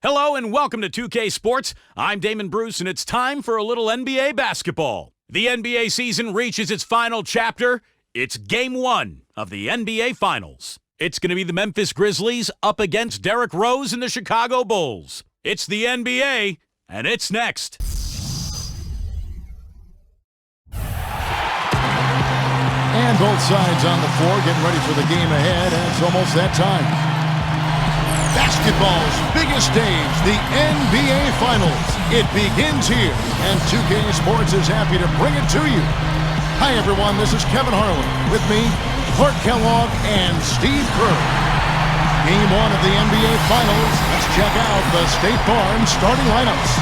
Hello and welcome to 2K Sports. I'm Damon Bruce and it's time for a little NBA basketball. The NBA season reaches its final chapter. It's Game 1 of the NBA Finals. It's going to be the Memphis Grizzlies up against Derrick Rose and the Chicago Bulls. It's the NBA, and it's next. And both sides on the floor getting ready for the game ahead, and it's almost that time. Basketball's biggest stage, the NBA Finals. It begins here, and 2K Sports is happy to bring it to you. Hi, everyone. This is Kevin Harlan. With me, Clark Kellogg and Steve Kerr. Game 1 of the NBA Finals. Let's check out the State Farm starting lineups.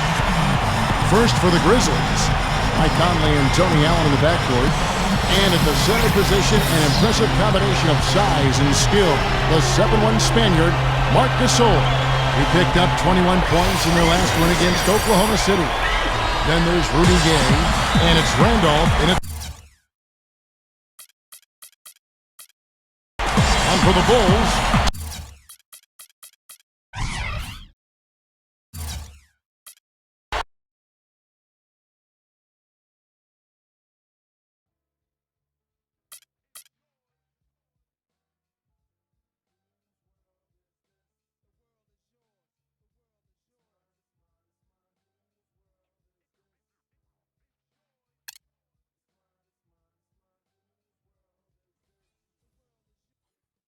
First for the Grizzlies, Mike Conley and Tony Allen in the backcourt. And at the center position, an impressive combination of size and skill. The 7'1" Spaniard, Marc Gasol. He picked up 21 points in their last win against Oklahoma City. Then there's Rudy Gay, and it's Randolph in it. And for the Bulls,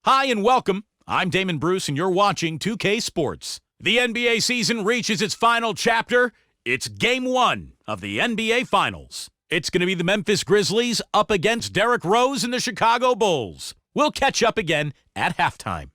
Hi and welcome. I'm Damon Bruce and you're watching 2K Sports. The NBA season reaches its final chapter. It's Game 1 of the NBA Finals. It's going to be the Memphis Grizzlies up against Derrick Rose and the Chicago Bulls. We'll catch up again at halftime.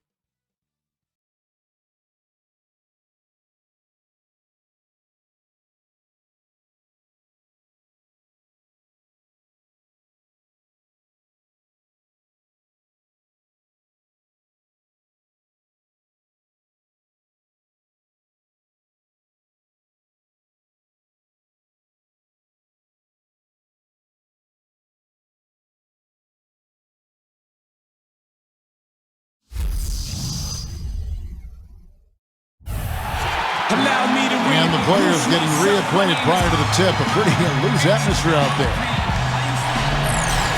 And the players getting reacquainted prior to the tip. A pretty loose atmosphere out there.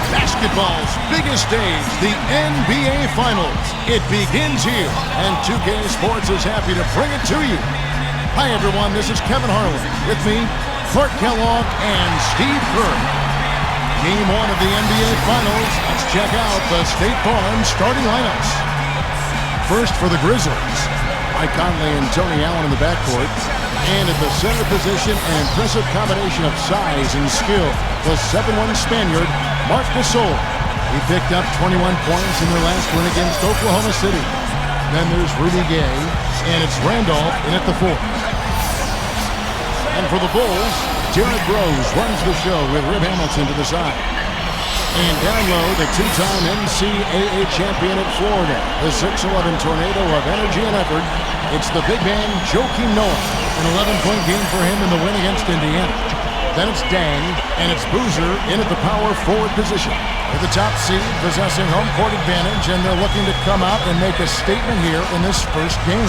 Basketball's biggest stage, the NBA Finals. It begins here, and 2K Sports is happy to bring it to you. Hi, everyone. This is Kevin Harlan. With me, Clark Kellogg and Steve Kerr. Game 1 of the NBA Finals. Let's check out the State Farm starting lineups. First for the Grizzlies, Mike Conley and Tony Allen in the backcourt. And at the center position, an impressive combination of size and skill. The 7'1" Spaniard, Marc Gasol. He picked up 21 points in their last win against Oklahoma City. Then there's Rudy Gay, and it's Randolph in at the 4. And for the Bulls, Derrick Rose runs the show with Rip Hamilton to the side. And down low, the two-time NCAA champion at Florida, the 6'11" tornado of energy and effort. It's the big man, Joakim Noah. An 11-point game for him in the win against Indiana. Then it's Dang, and it's Boozer in at the power forward position. They're the top seed, possessing home court advantage, and they're looking to come out and make a statement here in this first game.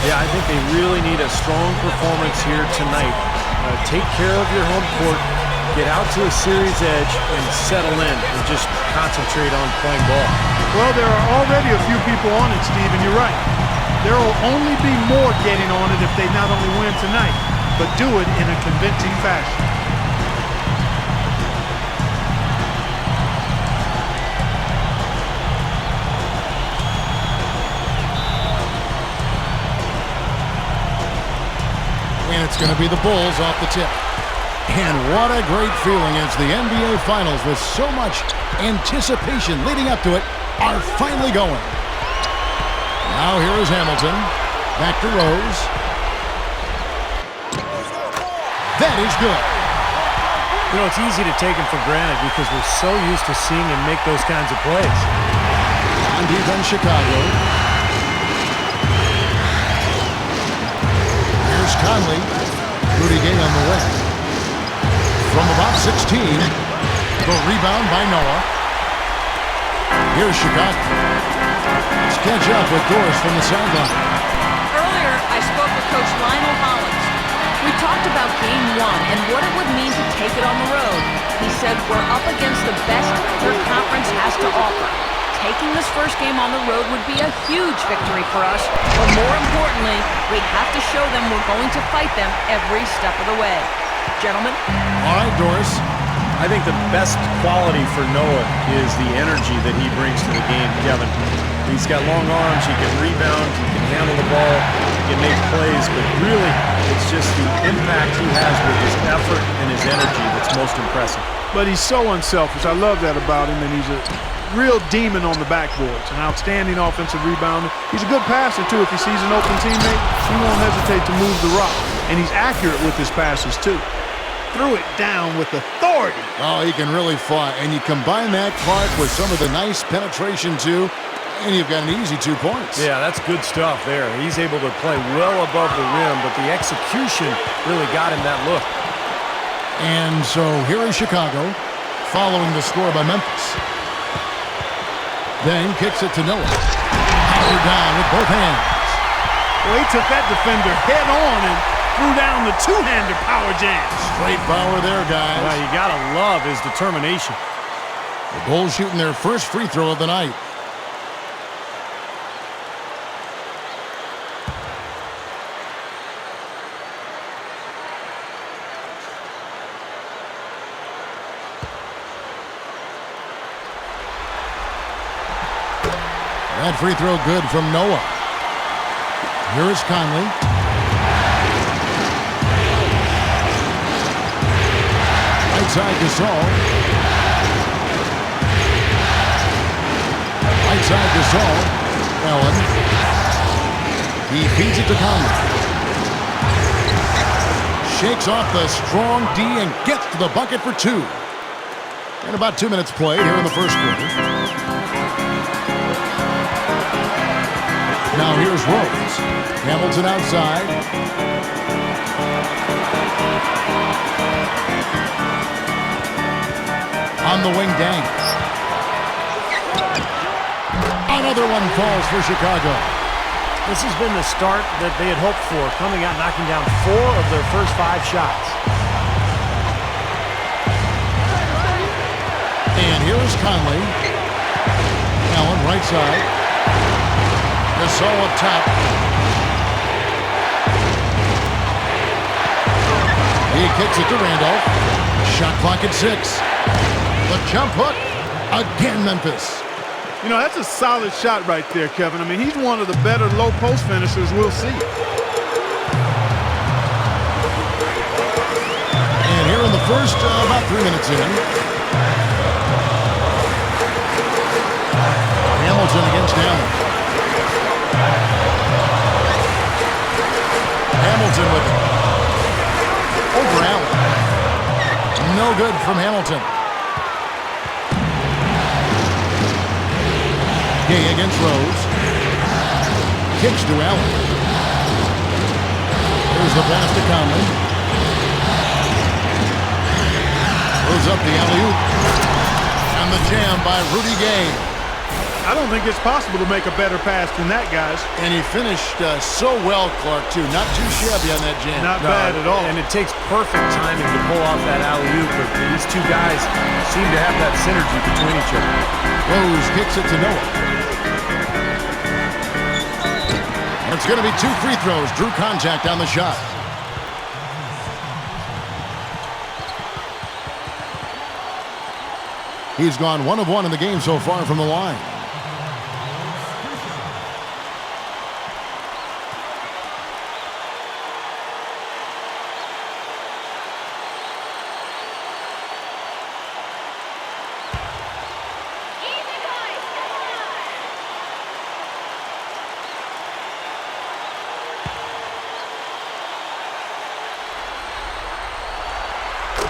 Yeah, I think they really need a strong performance here tonight. Take care of your home court, get out to a series edge, and settle in and just concentrate on playing ball. Well, there are already a few people on it, Steve, and you're right. There will only be more getting on it if they not only win tonight, but do it in a convincing fashion. And it's going to be the Bulls off the tip. And what a great feeling as the NBA Finals, with so much anticipation leading up to it, are finally going. Now here is Hamilton. Back to Rose. That is good. You know, it's easy to take him for granted because we're so used to seeing him make those kinds of plays. On defense, Chicago. Here's Conley. Rudy Gay on the way. From about 16, the rebound by Noah. Here's Chicago. Let's catch up with Doris from the sideline. Earlier, I spoke with coach Lionel Hollins. We talked about Game 1 and what it would mean to take it on the road. He said we're up against the best their conference has to offer. Taking this first game on the road would be a huge victory for us, but more importantly, we have to show them we're going to fight them every step of the way. Gentlemen? All right, Doris. I think the best quality for Noah is the energy that he brings to the game, Kevin. He's got long arms, he can rebound, he can handle the ball, he can make plays, but really it's just the impact he has with his effort and his energy that's most impressive. But he's so unselfish. I love that about him, and he's a real demon on the backboards. An outstanding offensive rebounder. He's a good passer, too. If he sees an open teammate, he won't hesitate to move the rock. And he's accurate with his passes, too. Threw it down with authority. Oh, he can really fly. And you combine that, Clark, with some of the nice penetration, too, and you've got an easy 2 points. Yeah, that's good stuff there. He's able to play well above the rim, but the execution really got him that look. And so here is Chicago, following the score by Memphis. Then kicks it to Noah. Powered down with both hands. Well, he took that defender head on and threw down the two-hander power jam. Straight power there, guys. Well, you got to love his determination. The Bulls shooting their first free throw of the night. That free throw good from Noah. Here is Conley. Right side Gasol. Right side Gasol. Allen. He feeds it to Conley. Shakes off the strong D and gets to the bucket for 2. And about 2 minutes played here in the first quarter. Now here's Rose. Hamilton outside. On the wing, Dang. Another one falls for Chicago. This has been the start that they had hoped for, coming out knocking down 4 of their first 5 shots. And here is Conley. Allen, right side. Gasol up top. He kicks it to Randolph. Shot clock at 6. The jump hook. Again, Memphis. You know, that's a solid shot right there, Kevin. I mean, he's one of the better low-post finishers we'll see. And here in the first, about 3 minutes in. Hamilton against Allen. Hamilton with it. Over Allen. No good from Hamilton. Gay against Rose. Kicks to Allen. Here's the pass to Conley. Throws up the alley-oop. And the jam by Rudy Gay. I don't think it's possible to make a better pass than that, guys. And he finished so well, Clark, too. Not too shabby on that jam. Not bad at all. And it takes perfect timing to pull off that alley-oop, but these two guys seem to have that synergy between each other. Rose kicks it to Noah. And it's going to be 2 free throws. Drew contact on the shot. He's gone 1 of 1 in the game so far from the line.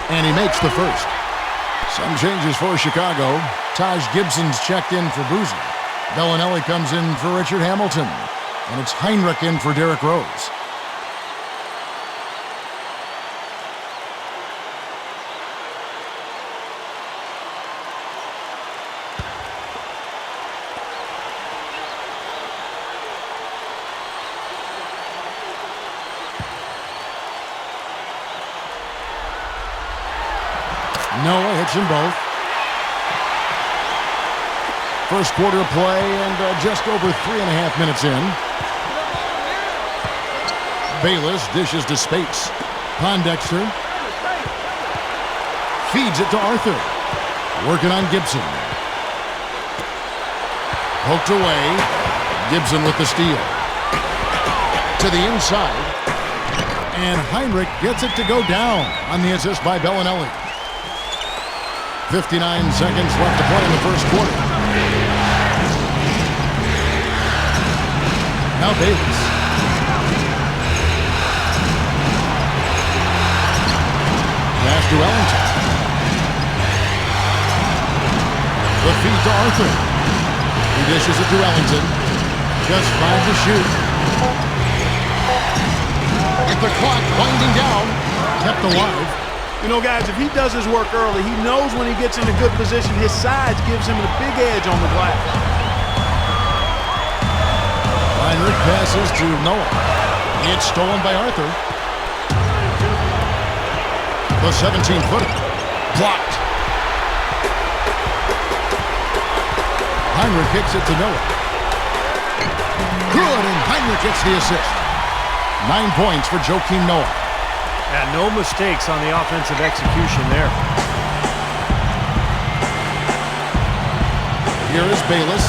And he makes the first. Some changes for Chicago. Taj Gibson's checked in for Boozer. Bellinelli comes in for Richard Hamilton. And it's Heinrich in for Derrick Rose. Noah hits them both. First quarter of play and just over 3.5 minutes in. Bayless dishes to Spates. Pondexter feeds it to Arthur. Working on Gibson. Poked away. Gibson with the steal. To the inside. And Heinrich gets it to go down on the assist by Bellinelli. 59 seconds left to play in the first quarter. Now Bayless. Pass to Ellington. The feed to Arthur. He dishes it to Ellington. Just 5 to shoot. With the clock winding down, kept alive. You know, guys, if he does his work early, he knows when he gets in a good position, his size gives him a big edge on the glass. Heinrich passes to Noah. It's stolen by Arthur. The 17-footer. Blocked. Heinrich kicks it to Noah. Good, and Heinrich gets the assist. 9 points for Joakim Noah. Yeah, no mistakes on the offensive execution there. Here is Bayless.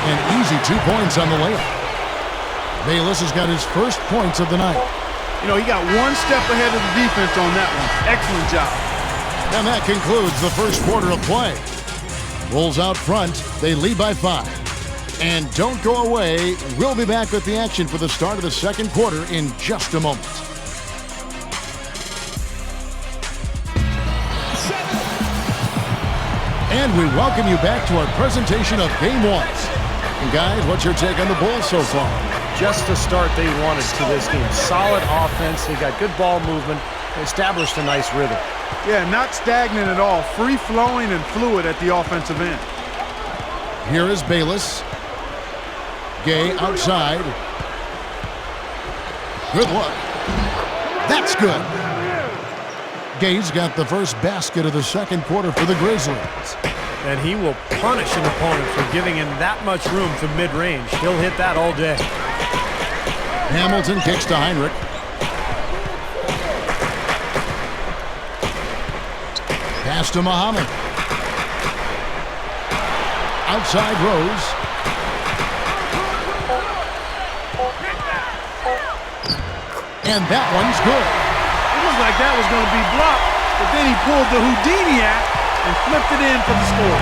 An easy 2 points on the layup. Bayless has got his first points of the night. You know, he got one step ahead of the defense on that one. Excellent job. And that concludes the first quarter of play. Bulls out front. They lead by 5. And don't go away. We'll be back with the action for the start of the second quarter in just a moment. And we welcome you back to our presentation of Game 1. And guys, what's your take on the Bulls so far? Just the start they wanted to this game. Solid offense. They got good ball movement. They established a nice rhythm. Yeah, not stagnant at all. Free-flowing and fluid at the offensive end. Here is Bayless. Gay outside. Good look. That's good. Gay's got the first basket of the second quarter for the Grizzlies. And he will punish an opponent for giving him that much room from mid-range. He'll hit that all day. Hamilton kicks to Heinrich. Pass to Muhammad. Outside Rose. And that one's good. It looked like that was going to be blocked, but then he pulled the Houdini act and flipped it in for the score.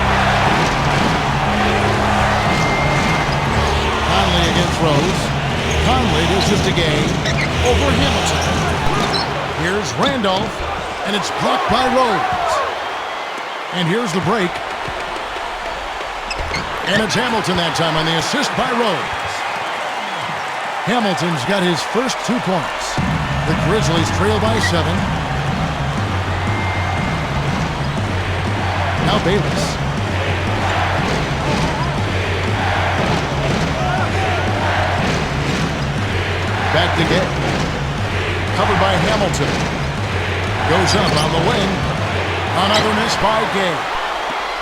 Conley against Rose. Conley dishes to Gay. Over Hamilton. Here's Randolph, and it's blocked by Rose. And here's the break. And it's Hamilton that time on the assist by Rose. Hamilton's got his first 2 points. The Grizzlies trail by 7. Now Bayless. Back to Gay. Covered by Hamilton. Goes up on the wing. Another miss by Gay.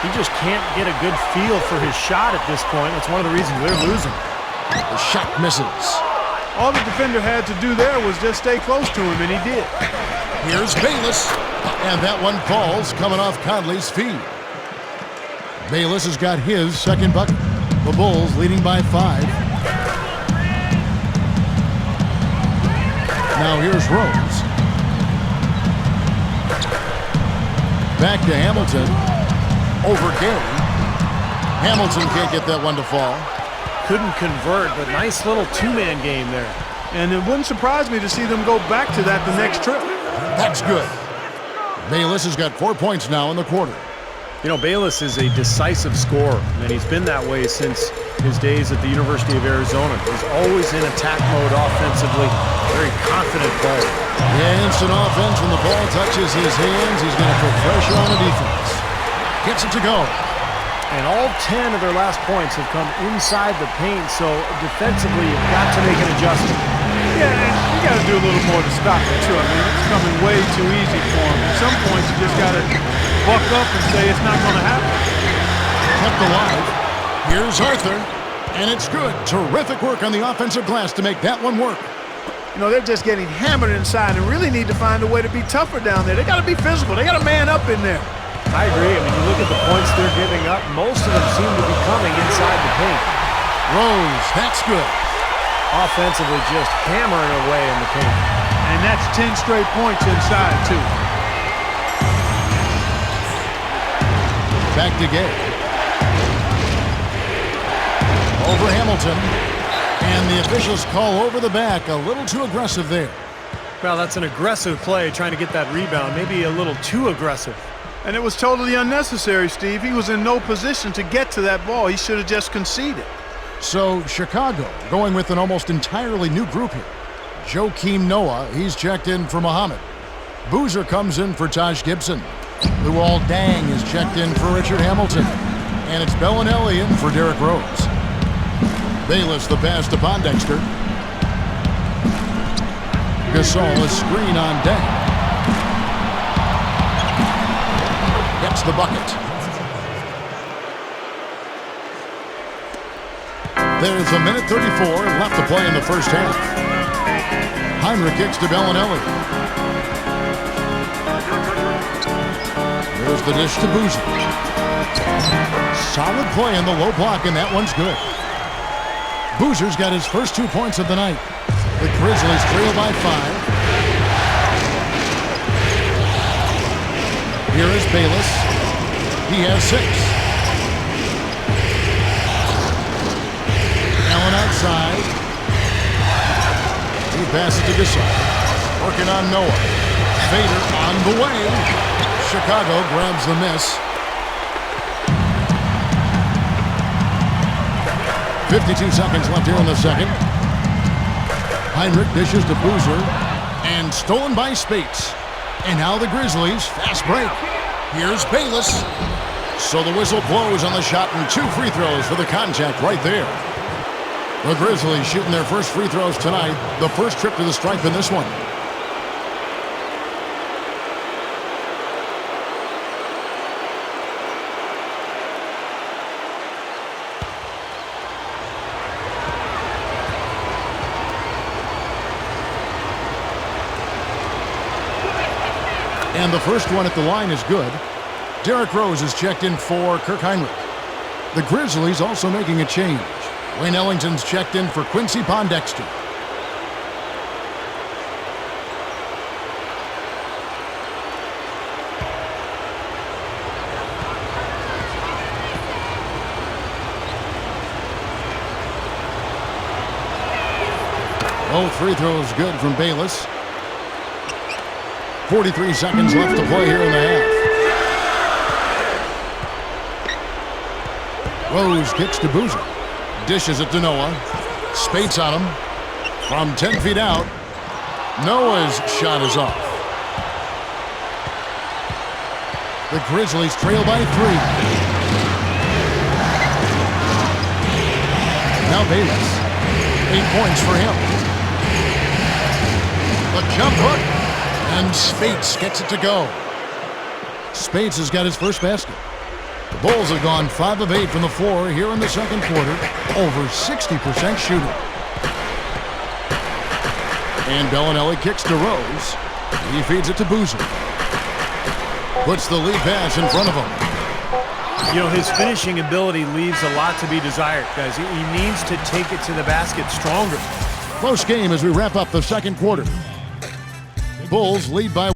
He just can't get a good feel for his shot at this point. That's one of the reasons they're losing. The shot misses. All the defender had to do there was just stay close to him, and he did. Here's Bayless. And that one falls coming off Conley's feet. Bayless has got his second bucket. The Bulls leading by 5. Now here's Rose. Back to Hamilton. Over Gay. Hamilton can't get that one to fall. Couldn't convert, but nice little two-man game there. And it wouldn't surprise me to see them go back to that the next trip. That's good. Bayless has got 4 points now in the quarter. You know, Bayless is a decisive scorer, and he's been that way since his days at the University of Arizona. He's always in attack mode offensively, very confident player. Yeah, instant offense when the ball touches his hands. He's going to put pressure on the defense. Gets it to go. And all 10 of their last points have come inside the paint, so defensively you've got to make an adjustment. Yeah, you got to do a little more to stop it, too. I mean, it's coming way too easy for him. At some point, you just got to buck up and say it's not going to happen. Kept alive. Here's Arthur, and it's good. Terrific work on the offensive glass to make that one work. You know, they're just getting hammered inside and really need to find a way to be tougher down there. They got to be physical. They got to man up in there. I agree. I mean, you look at the points they're giving up, most of them seem to be coming inside the paint. Rose, that's good. Offensively, just hammering away in the paint. And that's 10 straight points inside, too. Back to Gay. Over Hamilton. And the officials call over the back. A little too aggressive there. Well, that's an aggressive play, trying to get that rebound. Maybe a little too aggressive. And it was totally unnecessary, Steve. He was in no position to get to that ball. He should have just conceded. So, Chicago going with an almost entirely new group here. Joakim Noah, he's checked in for Muhammad. Boozer comes in for Taj Gibson. Luol Deng is checked in for Richard Hamilton. And it's Bellinelli in for Derrick Rose. Bayless the pass to Pondexter. Gasol is screen on Deng. Gets the bucket. There's a minute 34 left to play in the first half. Heinrich kicks to Bellinelli. There's the dish to Boozer. Solid play in the low block, and that one's good. Boozer's got his first 2 points of the night. The Grizzlies trail by 5. Here is Bayless. He has 6. Allen outside. He passes to Gasol. Working on Noah. Vader on the way. Chicago grabs the miss. 52 seconds left here in the second. Heinrich dishes to Boozer. And stolen by Spates. And now the Grizzlies, fast break. Here's Bayless. So the whistle blows on the shot and 2 free throws for the contact right there. The Grizzlies shooting their first free throws tonight. The first trip to the stripe in this one. And the first one at the line is good. Derrick Rose is checked in for Kirk Heinrich. The Grizzlies also making a change. Wayne Ellington's checked in for Quincy Pondexter. Both free throws good from Bayless. 43 seconds left to play here in the half. Rose kicks to Boozer. Dishes it to Noah. Spates on him. From 10 feet out. Noah's shot is off. The Grizzlies trail by 3. Now Bayless. 8 points for him. The jump hook. And Spates gets it to go. Spates has got his first basket. The Bulls have gone 5 of 8 from the floor here in the second quarter. Over 60% shooting. And Bellinelli kicks to Rose. He feeds it to Boozer. Puts the lead pass in front of him. You know, his finishing ability leaves a lot to be desired, guys. He needs to take it to the basket stronger. Close game as we wrap up the second quarter. Bulls lead by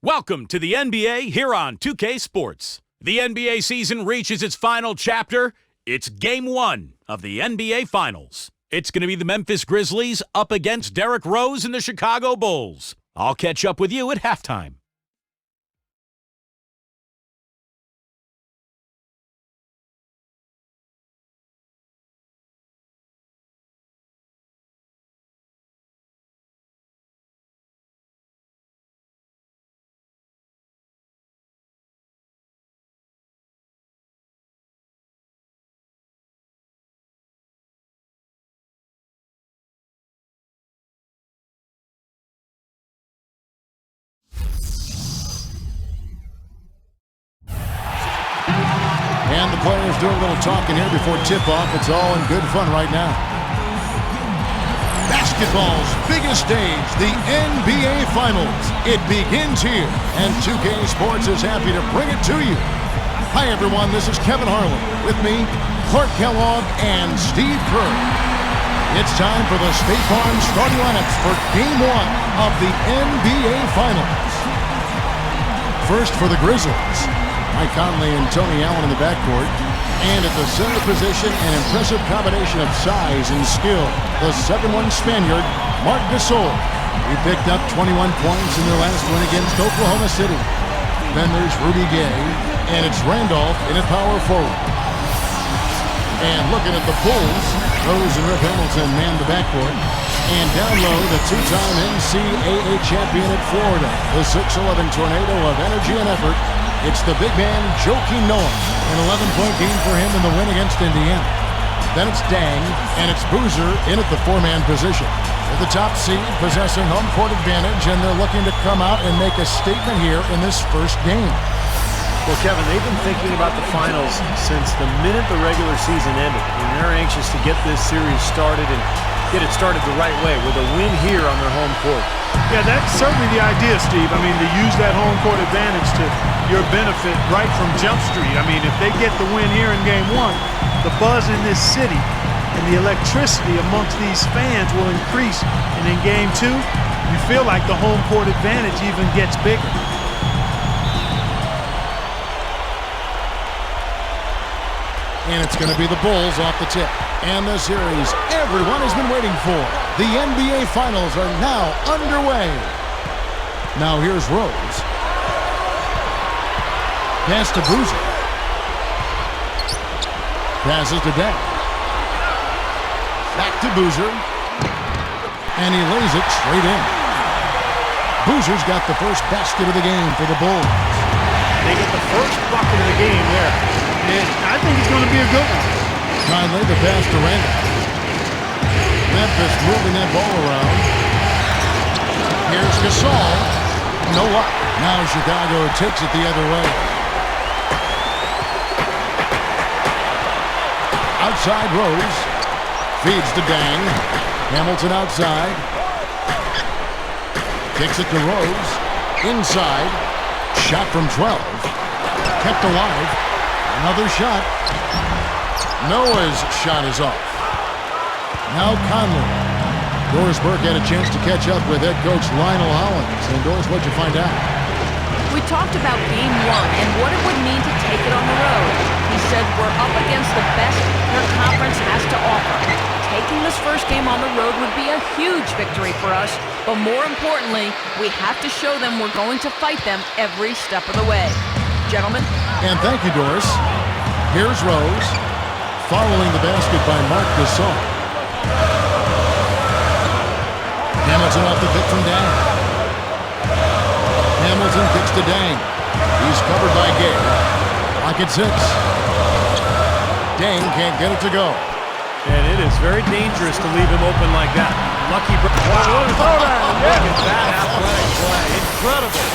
Welcome to the NBA here on 2K Sports. The NBA season reaches its final chapter. It's Game 1 of the NBA Finals. It's going to be the Memphis Grizzlies up against Derrick Rose and the Chicago Bulls. I'll catch up with you at halftime. And the players doing a little talking here before tip-off. It's all in good fun right now. Basketball's biggest stage, the NBA Finals. It begins here, and 2K Sports is happy to bring it to you. Hi, everyone. This is Kevin Harlan. With me, Clark Kellogg and Steve Kerr. It's time for the State Farm starting lineups for Game 1 of the NBA Finals. First for the Grizzlies, Mike Conley and Tony Allen in the backcourt. And at the center position, an impressive combination of size and skill. The 7'1" Spaniard, Marc Gasol. He picked up 21 points in their last win against Oklahoma City. Then there's Rudy Gay, and it's Randolph in at power forward. And looking at the Bulls, Rose and Rip Hamilton man the backcourt. And down low, the two-time NCAA champion at Florida, the 6'11" tornado of energy and effort. It's the big man, Joakim Noah, an 11-point game for him in the win against Indiana. Then it's Dang, and it's Boozer in at the four-man position. With the top seed possessing home court advantage, and they're looking to come out and make a statement here in this first game. Well, Kevin, they've been thinking about the finals since the minute the regular season ended, and they're anxious to get this series started and get it started the right way with a win here on their home court. Yeah, that's certainly the idea, Steve. I mean, to use that home court advantage to your benefit right from Jump Street. I mean, if they get the win here in Game 1, the buzz in this city and the electricity amongst these fans will increase. And in Game 2, you feel like the home court advantage even gets bigger. And it's going to be the Bulls off the tip. And the series everyone has been waiting for. The NBA Finals are now underway. Now here's Rose. Pass to Boozer. Passes to Dang. Back to Boozer. And he lays it straight in. Boozer's got the first basket of the game for the Bulls. They get the first bucket of the game there. And I think it's going to be a good one. Conley, the pass to Randolph. Memphis moving that ball around. Here's Gasol. No luck. Now Chicago takes it the other way. Outside Rose. Feeds to Dang. Hamilton outside. Kicks it to Rose. Inside. Shot from 12. Kept alive. Another shot. Noah's shot is off. Now Conley. Doris Burke had a chance to catch up with head coach Lionel Hollins. And Doris, what'd you find out? We talked about Game 1 and what it would mean to take it on the road. He said we're up against the best their conference has to offer. Taking this first game on the road would be a huge victory for us, but more importantly, we have to show them we're going to fight them every step of the way. Gentlemen. And thank you, Doris. Here's Rose. Following the basket by Marc Gasol. Hamilton off the pick from Dang. Hamilton kicks to Dang. He's covered by Gay. Pocket 6. Dang can't get it to go. And it is very dangerous to leave him open like that. Lucky. Wow. Look at that athletic play. Incredible.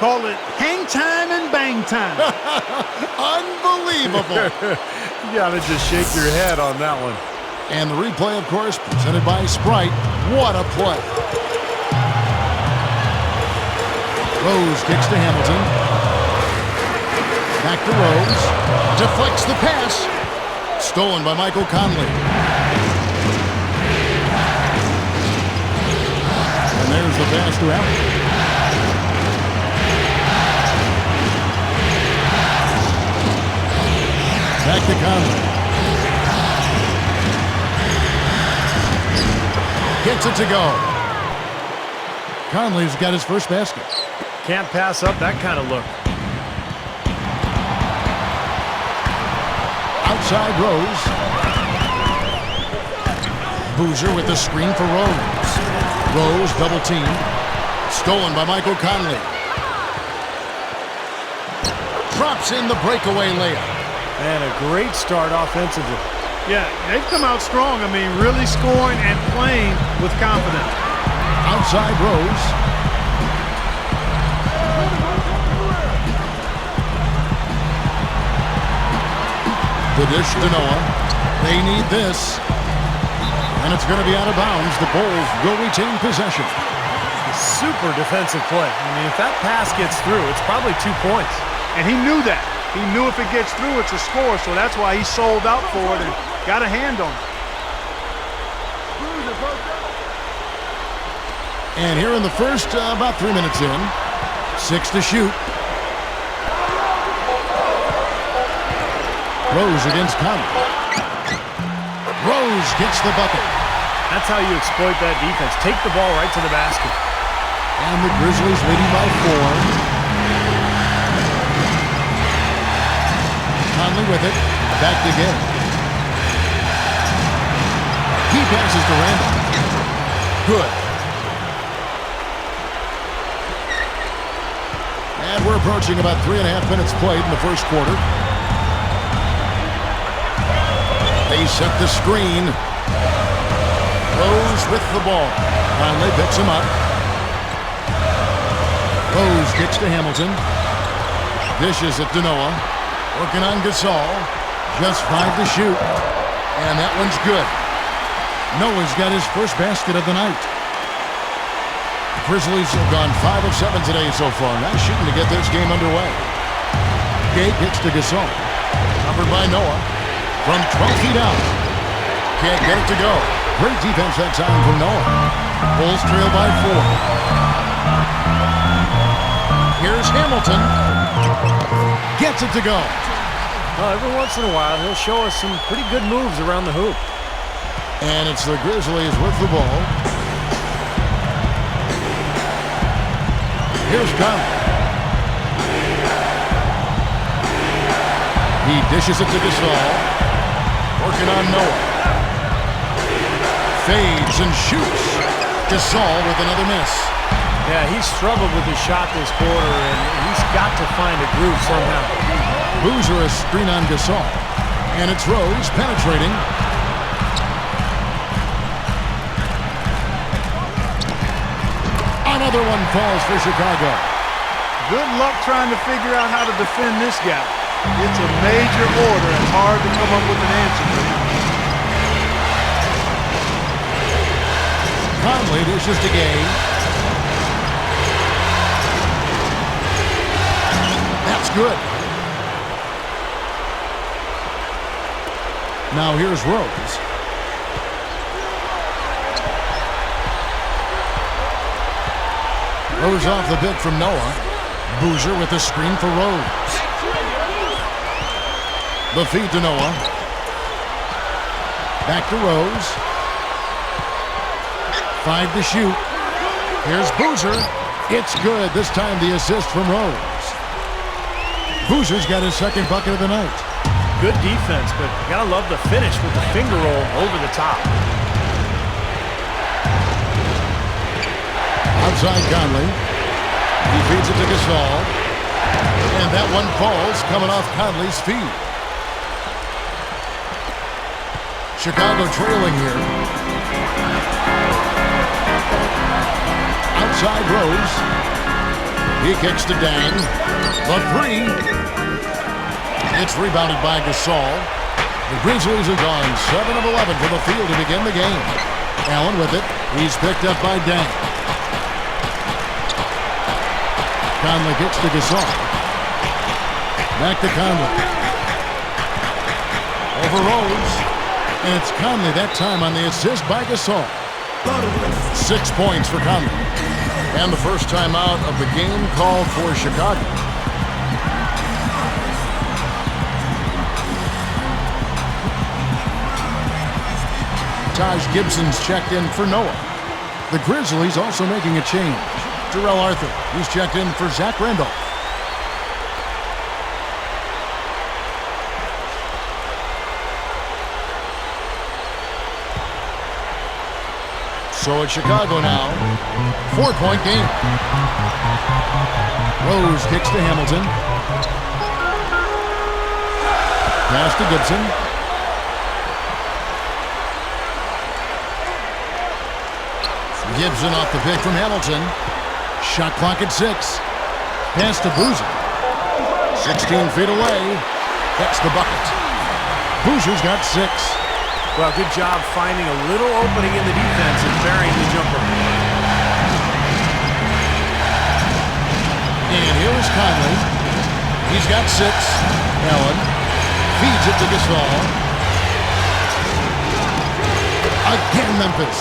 Call it hang time and bang time. Unbelievable. You gotta just shake your head on that one. And the replay, of course, presented by Sprite. What a play. Rose kicks to Hamilton. Back to Rose. Deflects the pass. Stolen by Michael Conley. And there's the pass to Allen. Back to Conley. Gets it to go. Conley's got his first basket. Can't pass up that kind of look. Outside Rose. Boozer with the screen for Rose. Rose double teamed. Stolen by Michael Conley. Drops in the breakaway layup. And a great start offensively. Yeah, they've come out strong. I mean, really scoring and playing with confidence. Outside Rose. The dish to Noah. They need this. And it's going to be out of bounds. The Bulls will retain possession. Super defensive play. I mean, if that pass gets through, it's probably 2 points. And he knew that. He knew if it gets through, it's a score, so that's why he sold out for it and got a hand on it. And here in the first, about 3 minutes in, 6 to shoot. Rose against Conley. Rose gets the bucket. That's how you exploit that defense. Take the ball right to the basket. And the Grizzlies leading by 4. Conley with it. Back to Gay. He passes to Randall. Good. And we're approaching about 3.5 minutes played in the first quarter. They set the screen. Rose with the ball. Conley picks him up. Rose kicks to Hamilton. Dishes it to Noah. Working on Gasol. Just 5 to shoot. And that one's good. Noah's got his first basket of the night. The Grizzlies have gone 5 of 7 today so far. Nice shooting to get this game underway. Gay kicks to Gasol. Covered by Noah. From 12 feet out. Can't get it to go. Great defense that time from Noah. Bulls trail by 4. Here's Hamilton. Gets it to go. Well, every once in a while, he'll show us some pretty good moves around the hoop. And it's the Grizzlies with the ball. Here's Conley. He dishes it to Gasol. Working on Noah. Fades and shoots. Gasol with another miss. Yeah, he's struggled with his shot this quarter, and he's got to find a groove somehow. Boozer a screen on Gasol. And it's Rose penetrating. Another one falls for Chicago. Good luck trying to figure out how to defend this guy. It's a major order. It's hard to come up with an answer for him. Conley dishes to Gay. That's good. Now here's Rose. Rose off the pick from Noah. Boozer with the screen for Rose. The feed to Noah. Back to Rose. 5 to shoot. Here's Boozer. It's good. This time the assist from Rose. Boozer's got his second bucket of the night. Good defense, but you gotta love the finish with the finger roll over the top. Outside Conley. He feeds it to Gasol. And that one falls coming off Conley's feet. Chicago trailing here. Outside Rose. He kicks to Dang. The three. It's rebounded by Gasol. The Grizzlies have gone 7 of 11 from the field to begin the game. Allen with it. He's picked up by Dang. Conley kicks to Gasol. Back to Conley. Over Rose. And it's Conley that time on the assist by Gasol. 6 points for Conley. And the first timeout of the game called for Chicago. Taj Gibson's checked in for Noah. The Grizzlies also making a change. Darrell Arthur, he's checked in for Zach Randolph. So it's Chicago now. 4-point game. Rose kicks to Hamilton. Pass to Gibson. Gibson off the pick from Hamilton. Shot clock at 6. Pass to Boozer. 16 feet away. Gets the bucket. Boozer's got 6. Well, good job finding a little opening in the defense and burying the jumper. And here is Conley. He's got 6. Allen feeds it to Gasol. Again, Memphis.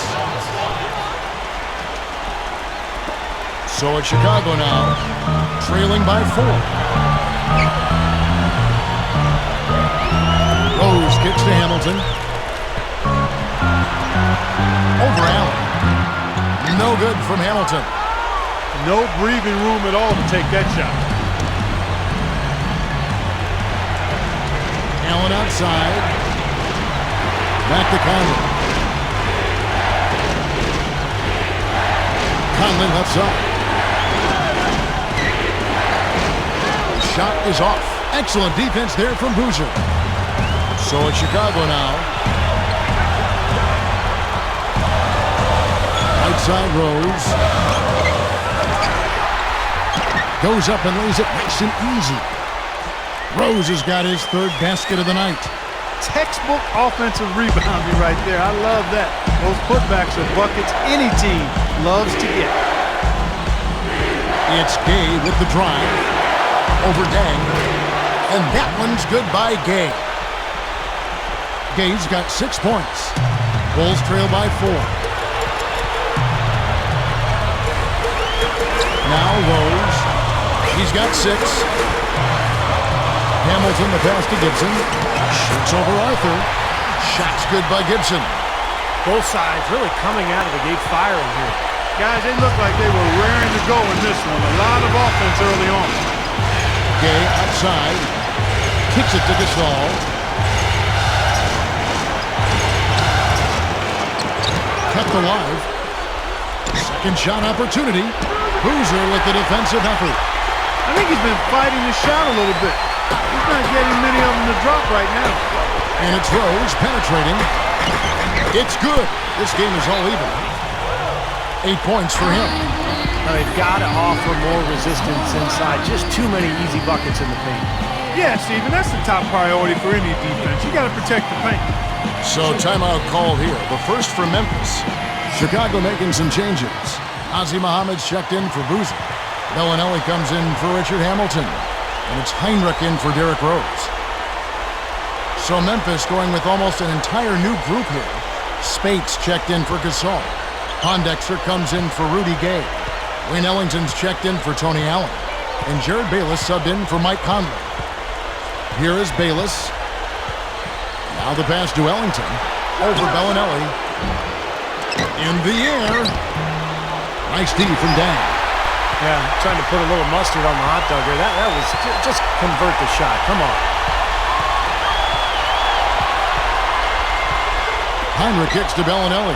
So it's Chicago now, trailing by 4. Rose kicks to Hamilton. Over Allen. No good from Hamilton. No breathing room at all to take that shot. Allen outside. Back to Conley. Conley left side. Shot is off. Excellent defense there from Boozer. So it's Chicago now. Outside Rose. Goes up and lays it nice and easy. Rose has got his 3rd basket of the night. Textbook offensive rebounding right there. I love that. Those putbacks are buckets any team loves to get. It's Gay with the drive. Over Dang. And that one's good by Gay. Gay's got 6 points. Bulls trail by 4. Now Rose. He's got 6. Hamilton, the pass to Gibson. Shoots over Arthur. Shot's good by Gibson. Both sides really coming out of the gate firing here. Guys, they look like they were raring to go in this one. A lot of offense early on. Gay outside. Kicks it to Gasol. Kept alive. Second shot opportunity. Boozer with the defensive effort. I think he's been fighting the shot a little bit. He's not getting many of them to drop right now. And it's Rose penetrating. It's good. This game is all even. 8 points for him. Now they've got to offer more resistance inside. Just too many easy buckets in the paint. Yeah, Steven, that's the top priority for any defense. You got to protect the paint. So timeout called here. The first for Memphis. Chicago making some changes. Ozzie Muhammad's checked in for Boozer. Bellinelli comes in for Richard Hamilton. And it's Heinrich in for Derrick Rose. So Memphis going with almost an entire new group here. Spates checked in for Gasol. Pondexter comes in for Rudy Gay. Wayne Ellington's checked in for Tony Allen. And Jared Bayless subbed in for Mike Conley. Here is Bayless. Now the pass to Ellington. Over Bellinelli. In the air. Nice D from Dan. Yeah, trying to put a little mustard on the hot dog here. That was just convert the shot. Come on. Heinrich kicks to Bellinelli.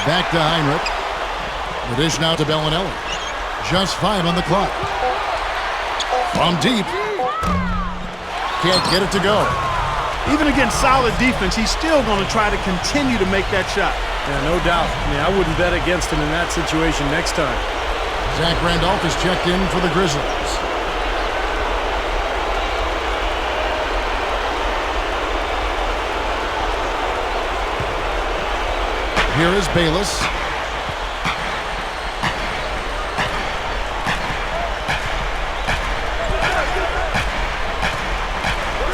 Back to Heinrich. The dish now to Bellinelli. Just 5 on the clock. From deep. Can't get it to go. Even against solid defense, he's still going to try to continue to make that shot. Yeah, no doubt. I mean, I wouldn't bet against him in that situation next time. Zach Randolph is checked in for the Grizzlies. Here is Bayless.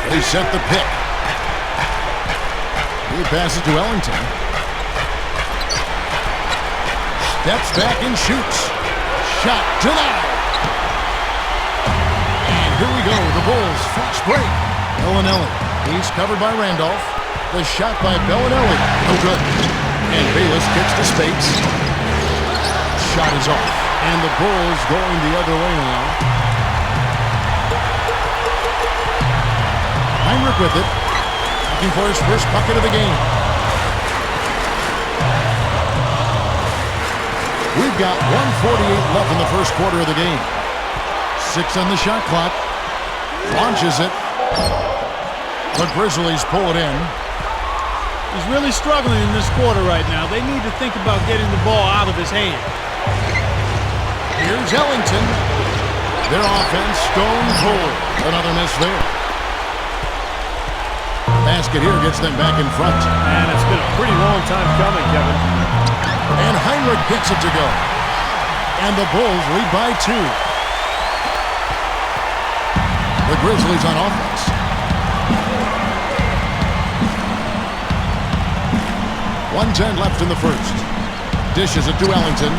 They set the pick. He passes to Ellington. Steps back and shoots. Shot denied. And here we go. The Bulls fast break. Bellinelli. He's covered by Randolph. The shot by Bellinelli. No good. And Bayless kicks to Spates. Shot is off. And the Bulls going the other way now. Heinrich with it. Looking for his first bucket of the game. We've got 1:48 left in the first quarter of the game. 6 on the shot clock. Launches it. The Grizzlies pull it in. He's really struggling in this quarter right now. They need to think about getting the ball out of his hand. Here's Ellington. Their offense stone cold. Another miss there. Basket here gets them back in front. And it's been a pretty long time coming, Kevin. And Heinrich gets it to go. And the Bulls lead by 2. The Grizzlies on offense. .110 left in the first. Dishes it to Ellington.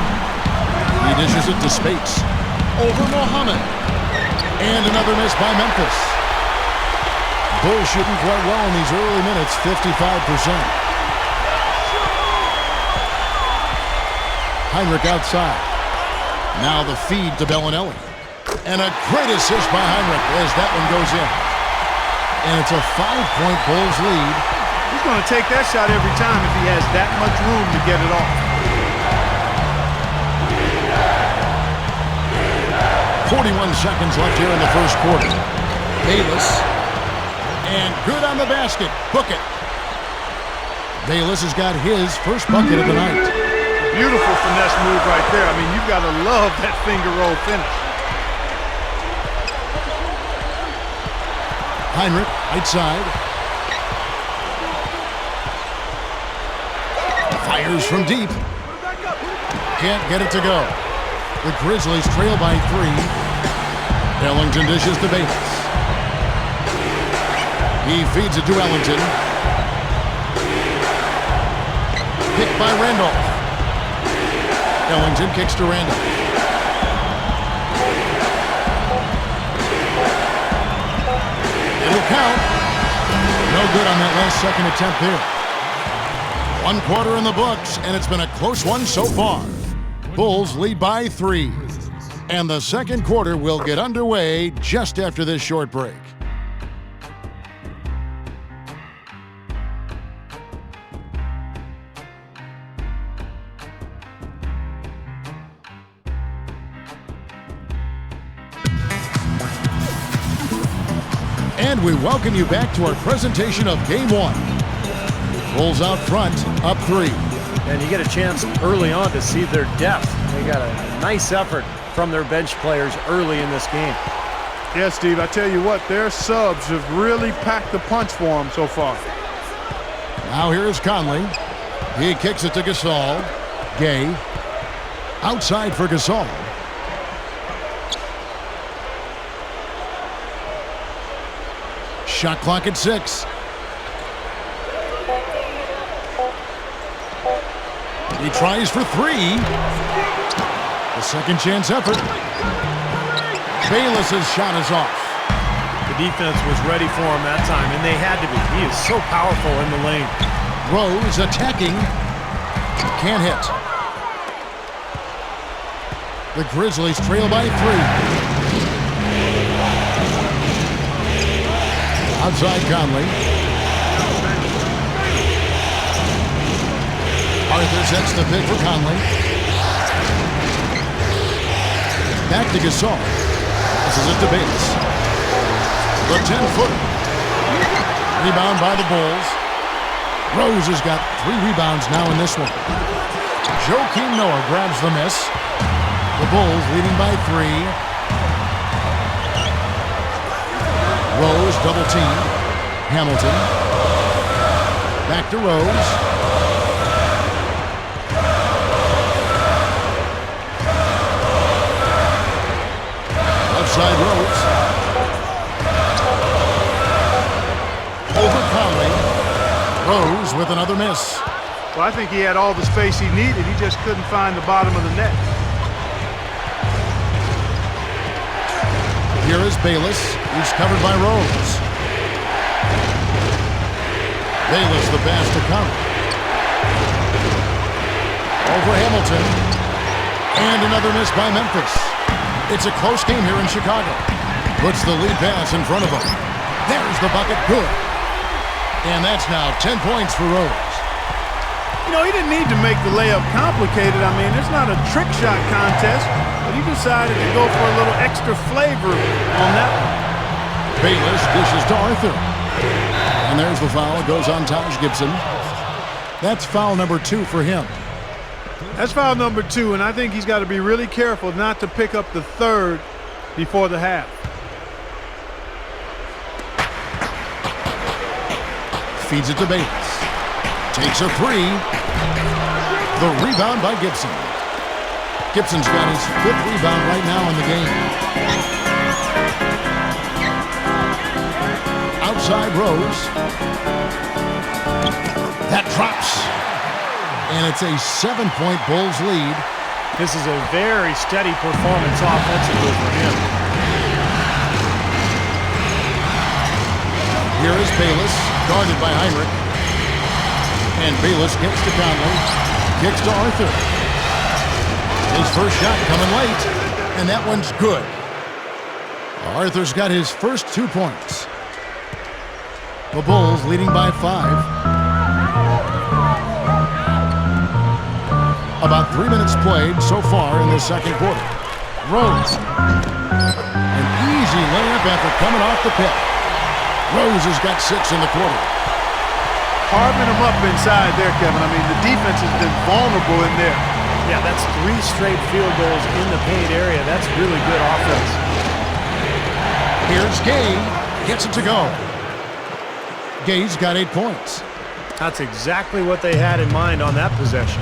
He dishes it to Spates. Over Mohammed. And another miss by Memphis. Bulls shooting quite well in these early minutes, 55%. Heinrich outside. Now the feed to Bellinelli. And a great assist by Heinrich as that one goes in. And it's a 5-point Bulls lead. He's going to take that shot every time if he has that much room to get it off. 41 seconds left here in the first quarter. Bayless. And good on the basket. Book it. Bayless has got his first bucket of the night. Beautiful finesse move right there. I mean, you've got to love that finger roll finish. Heinrich, right side. Fires from deep. Can't get it to go. The Grizzlies trail by 3. Ellington dishes to Bayless. He feeds it to Ellington. Picked by Randolph. Ellington kicks to Randolph. It'll count. No good on that last second attempt there. 1 quarter in the books, and it's been a close one so far. Bulls lead by 3. And the second quarter will get underway just after this short break. And we welcome you back to our presentation of Game 1. Bulls out front, up 3. And you get a chance early on to see their depth. They got a nice effort from their bench players early in this game. Yeah, Steve, I tell you what, their subs have really packed the punch for them so far. Now here's Conley. He kicks it to Gasol. Gay. Outside for Gasol. Shot clock at 6. He tries for 3. The second chance effort. Bayless's shot is off. The defense was ready for him that time, and they had to be. He is so powerful in the lane. Rose attacking. Can't hit. The Grizzlies trail by 3. Outside Conley. Arthur sets the pick for Conley. Back to Gasol. This is it to Bayless. The 10-footer. Rebound by the Bulls. Rose has got 3 rebounds now in this one. Joakim Noah grabs the miss. The Bulls leading by 3. Rose double team. Hamilton. Back to Rose. Left side Rose. Over Conley. Rose with another miss. Well, I think he had all the space he needed. He just couldn't find the bottom of the net. Here is Bayless. He's covered by Rose. Bayless the pass to Conley. Over Hamilton. And another miss by Memphis. It's a close game here in Chicago. Puts the lead pass in front of him. There's the bucket. Good. And that's now 10 points for Rose. You know, he didn't need to make the layup complicated. I mean, it's not a trick shot contest, but he decided to go for a little extra flavor on that one. Bayless dishes to Arthur. And there's the foul. It goes on Taj Gibson. That's foul number 2 for him. That's foul number 2, and I think he's got to be really careful not to pick up the third before the half. Feeds it to Bayless. Takes a 3. The rebound by Gibson. Gibson's got his 5th rebound right now in the game. Outside Rose. That drops. And it's a 7-point Bulls lead. This is a very steady performance offensively for him. Here is Bayless, guarded by Heinrich. And Bayless gets to Conley. Kicks to Arthur. His first shot coming late. And that one's good. Arthur's got his first 2 points. The Bulls leading by 5. About 3 minutes played so far in the second quarter. Rose. An easy layup after coming off the pick. Rose has got 6 in the quarter. Carving them up inside there, Kevin. I mean, the defense has been vulnerable in there. Yeah, that's 3 straight field goals in the paint area. That's really good offense. Here's Gay. Gets it to go. Gay's got 8 points. That's exactly what they had in mind on that possession.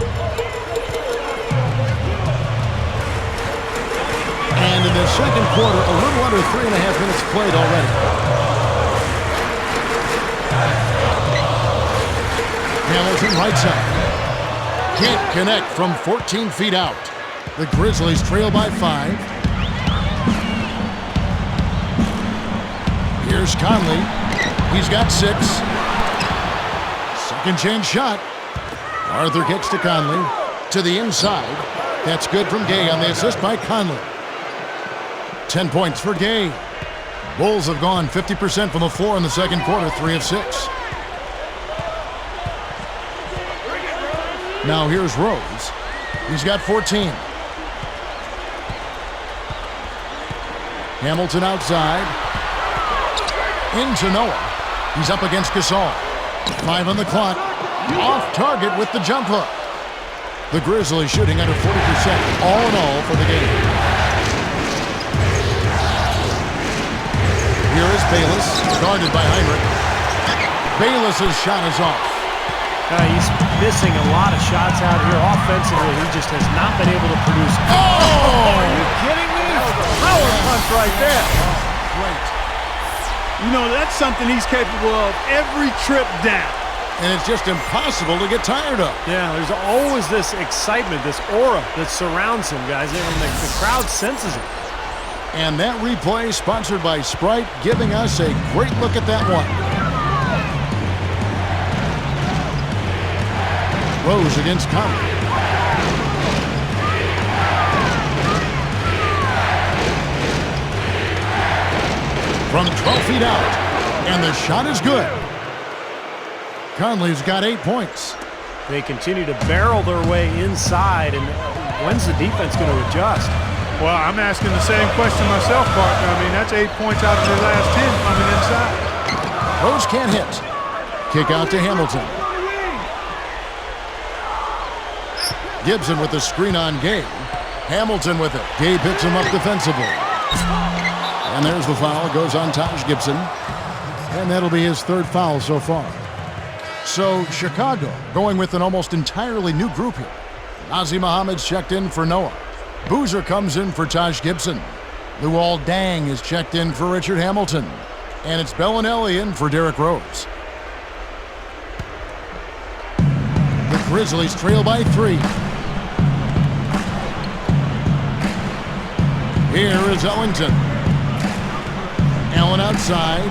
And in the second quarter, a little under 3.5 minutes played already. Hamilton right side. Can't connect from 14 feet out. The Grizzlies trail by 5. Here's Conley. He's got 6. Second chance shot. Arthur gets to Conley. To the inside. That's good from Gay on the assist by Conley. 10 points for Gay. Bulls have gone 50% from the floor in the second quarter, 3 of 6. Now here's Rose. He's got 14. Hamilton outside. Into Noah. He's up against Gasol. 5 on the clock. Off target with the jump hook. The Grizzlies shooting under 40% all in all for the game. Here is Bayless, guarded by Heinrich. Bayless's shot is off. He's missing a lot of shots out here offensively. He just has not been able to produce. Oh! Are you kidding me? Power punch right there. Great. You know, that's something he's capable of every trip down. And it's just impossible to get tired of. Yeah, there's always this excitement, this aura that surrounds him, guys, and the crowd senses it. And that replay sponsored by Sprite, giving us a great look at that one. Rose against Conley. From 12 feet out, and the shot is good. Conley's got 8 points. They continue to barrel their way inside, and when's the defense going to adjust? Well, I'm asking the same question myself, partner. I mean, that's 8 points out of their last 10 coming inside. Rose can't hit. Kick out to Hamilton. Gibson with the screen on Gay. Hamilton with it. Gay picks him up defensively. And there's the foul. It goes on Taj Gibson. And that'll be his 3rd foul so far. So Chicago going with an almost entirely new group here. Nazir Muhammad's checked in for Noah. Boozer comes in for Taj Gibson. Luol Deng is checked in for Richard Hamilton. And it's Bellinelli in for Derrick Rose. Grizzlies trail by 3. Here is Ellington. Allen outside.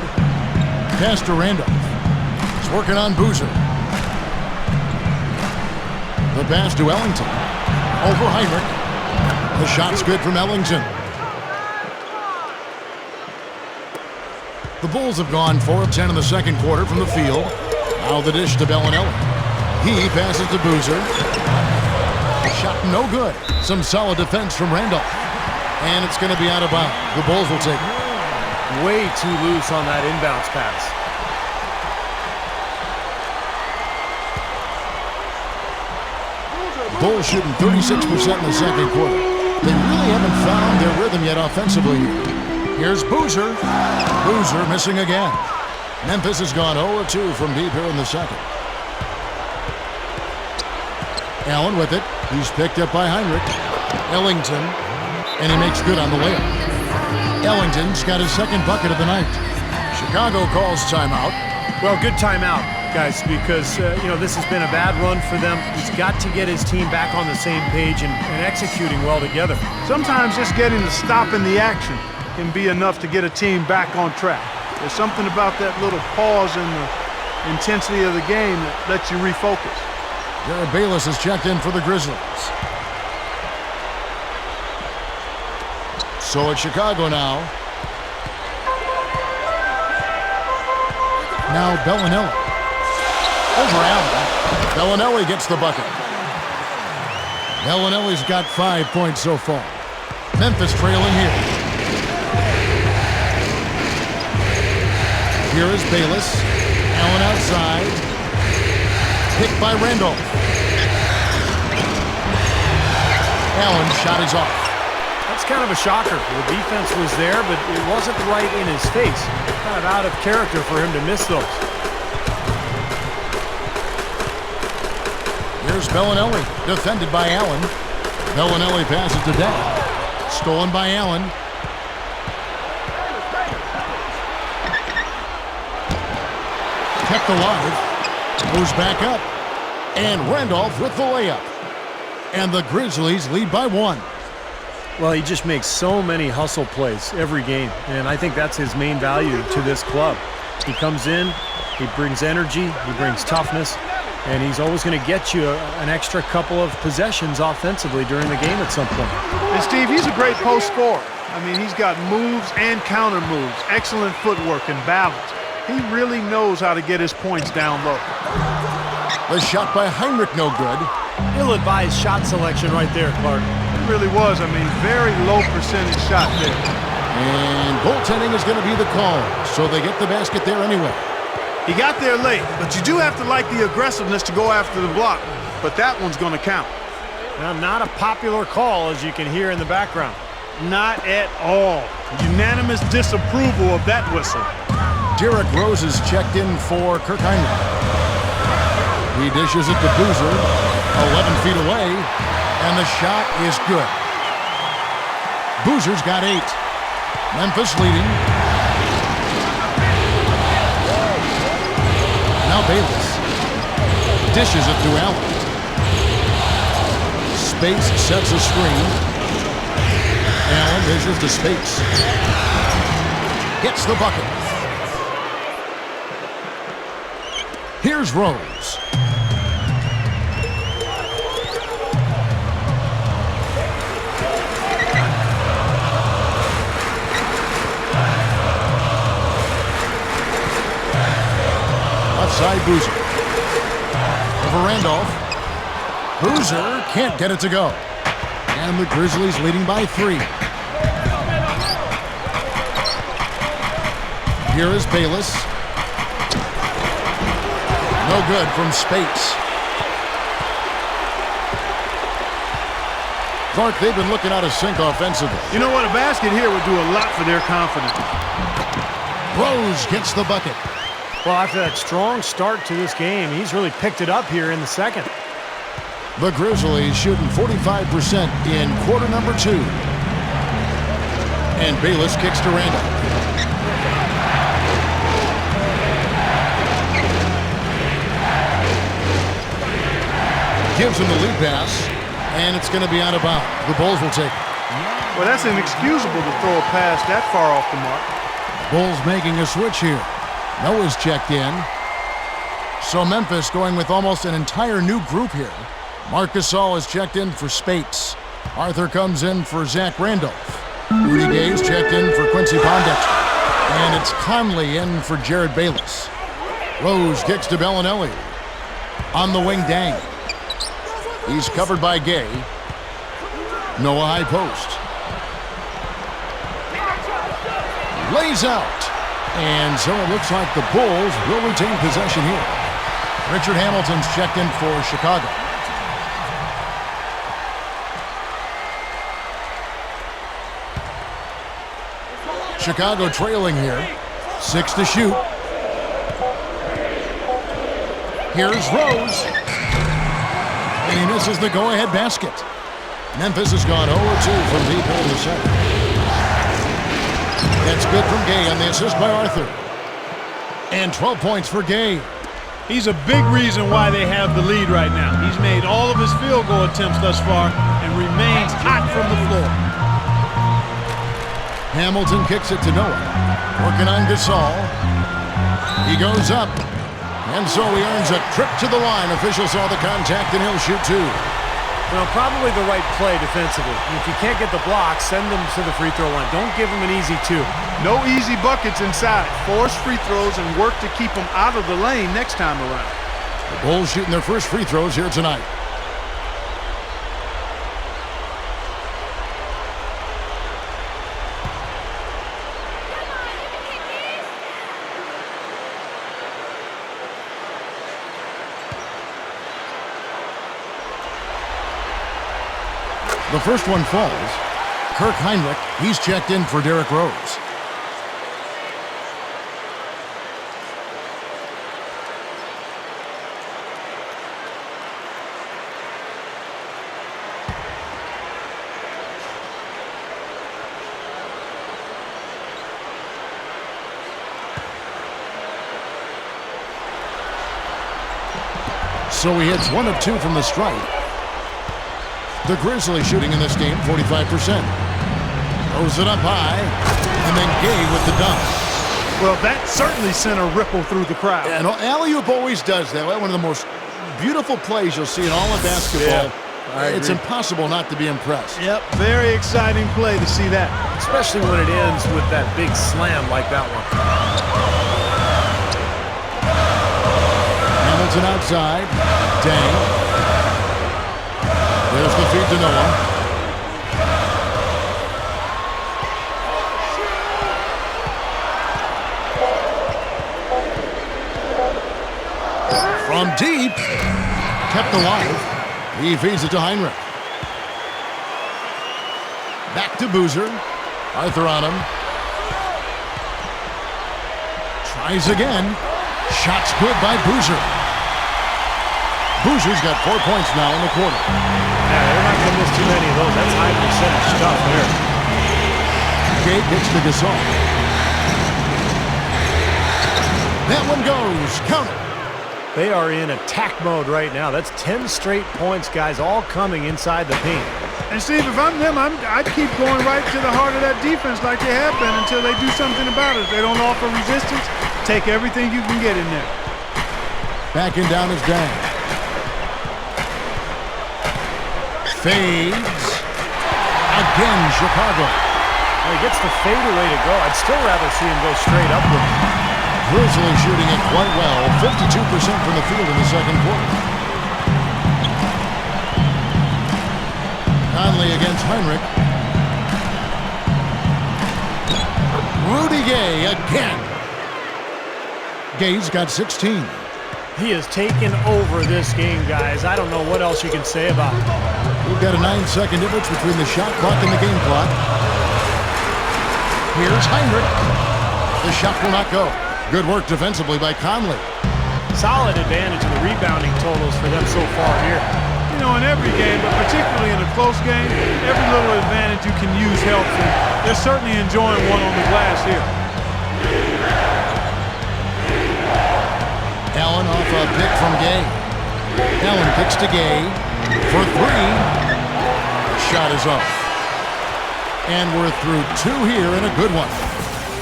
Pass to Randolph. He's working on Boozer. The pass to Ellington. Over Heinrich. The shot's good from Ellington. The Bulls have gone 4 of 10 in the second quarter from the field. Now the dish to Bellinelli. He passes to Boozer. Shot no good. Some solid defense from Randolph. And it's going to be out of bounds. The Bulls will take it. Way too loose on that inbounds pass. Bulls shooting 36% in the second quarter. They really haven't found their rhythm yet offensively here. Here's Boozer. Boozer missing again. Memphis has gone 0-2 from deep here in the second. Allen with it. He's picked up by Heinrich. Ellington. And he makes good on the layup. Ellington's got his second bucket of the night. Chicago calls timeout. Well, good timeout, guys, because, this has been a bad run for them. He's got to get his team back on the same page and executing well together. Sometimes just getting to stop in the action can be enough to get a team back on track. There's something about that little pause in the intensity of the game that lets you refocus. Jared Bayless has checked in for the Grizzlies. So it's Chicago now. Now Bellinelli. Over Allen. Bellinelli gets the bucket. Bellinelli's got 5 points so far. Memphis trailing here. Here is Bayless. Allen outside. Picked by Randolph. Allen's shot is off. That's kind of a shocker. The defense was there, but it wasn't right in his face. Kind of out of character for him to miss those. Here's Bellinelli, defended by Allen. Bellinelli passes to Dell. Stolen by Allen. Kept alive. Goes back up. And Randolph with the layup. And the Grizzlies lead by 1. Well, he just makes so many hustle plays every game, and I think that's his main value to this club. He comes in, he brings energy, he brings toughness, and he's always going to get you an extra couple of possessions offensively during the game at some point. And Steve, he's a great post scorer. I mean, he's got moves and counter moves, excellent footwork and balance. He really knows how to get his points down low. The shot by Heinrich no good. Ill-advised shot selection right there, Clark. It really was. I mean, very low percentage shot there. And goaltending is going to be the call, so they get the basket there anyway. He got there late, but you do have to like the aggressiveness to go after the block. But that one's going to count. Now, not a popular call, as you can hear in the background. Not at all. Unanimous disapproval of that whistle. Derrick Rose is checked in for Kirk Heinrich. He dishes it to Boozer, 11 feet away, and the shot is good. Boozer's got 8. Memphis leading. Now Bayless dishes it to Allen. Space sets a screen. Allen dishes to Space. Gets the bucket. Here's Rose. Outside Boozer. Over Randolph. Boozer can't get it to go. And the Grizzlies leading by 3. Here is Bayless. No good from Spates. Clark, they've been looking out of sync offensively. You know what? A basket here would do a lot for their confidence. Rose gets the bucket. Well, after that strong start to this game, he's really picked it up here in the second. The Grizzlies shooting 45% in quarter number 2. And Bayless kicks to Randolph. gives him the lead pass, and it's going to be out of bounds. The Bulls will take it. Well, that's inexcusable to throw a pass that far off the mark. Bulls making a switch here. Noah's checked in. So Memphis going with almost an entire new group here. Marc Gasol is checked in for Spates. Arthur comes in for Zach Randolph. Rudy Gay's checked in for Quincy Pondexter. And it's Conley in for Jared Bayless. Rose kicks to Bellinelli. On the wing, Dang. He's covered by Gay. Noah high post. Lays out. And so it looks like the Bulls will retain possession here. Richard Hamilton's checked in for Chicago. Chicago trailing here. 6 to shoot. Here's Rose. And he misses the go-ahead basket. Memphis has gone 0-2 from deep in the center. That's good from Gay on the assist by Arthur. And 12 points for Gay. He's a big reason why they have the lead right now. He's made all of his field goal attempts thus far and remains hot from the floor. Hamilton kicks it to Noah. Working on Gasol. He goes up. And so he earns a trip to the line. Official saw the contact and he'll shoot 2. Well, probably the right play defensively. If you can't get the block, send them to the free throw line. Don't give them an easy 2. No easy buckets inside. Force free throws and work to keep them out of the lane next time around. The Bulls shooting their first free throws here tonight. The first one falls. Kirk Heinrich, he's checked in for Derrick Rose. So he hits 1 of 2 from the stripe. The Grizzlies shooting in this game, 45%. Throws it up high, and then Gay with the dunk. Well, that certainly sent a ripple through the crowd. And alley-oop always does that. One of the most beautiful plays you'll see in all of basketball. Yeah, it's impossible not to be impressed. Yep, very exciting play to see that. Especially when it ends with that big slam like that one. Hamilton outside. Dang. There's the feed to Noah. From deep. Kept alive. He feeds it to Heinrich. Back to Boozer. Arthur on him. Tries again. Shot's good by Boozer. Boozer's got 4 points now in the quarter. Yeah, they're not going to miss too many of those. That's high percentage stuff there. Gay gets to Gasol. That one goes. Count it. They are in attack mode right now. That's 10 straight points, guys, all coming inside the paint. And Steve, if I'm them, I'd keep going right to the heart of that defense like they have been until they do something about it. If they don't offer resistance, take everything you can get in there. Backing down is Dang. Fades. Again, Chicago. Well, he gets the fadeaway to go. I'd still rather see him go straight up with him. Grizzlies shooting it quite well. 52% from the field in the second quarter. Conley against Heinrich. Rudy Gay again. Gay's got 16. He has taken over this game, guys. I don't know what else you can say about it. We've got a 9-second difference between the shot clock and the game clock. Here's Heinrich. The shot will not go. Good work defensively by Conley. Solid advantage in the rebounding totals for them so far here. You know, in every game, but particularly in a close game, every little advantage you can use helps. And they're certainly enjoying one on the glass here. Allen off a pick from Gay. Allen kicks to Gay. For three. The shot is up. And we're through two here and a good one.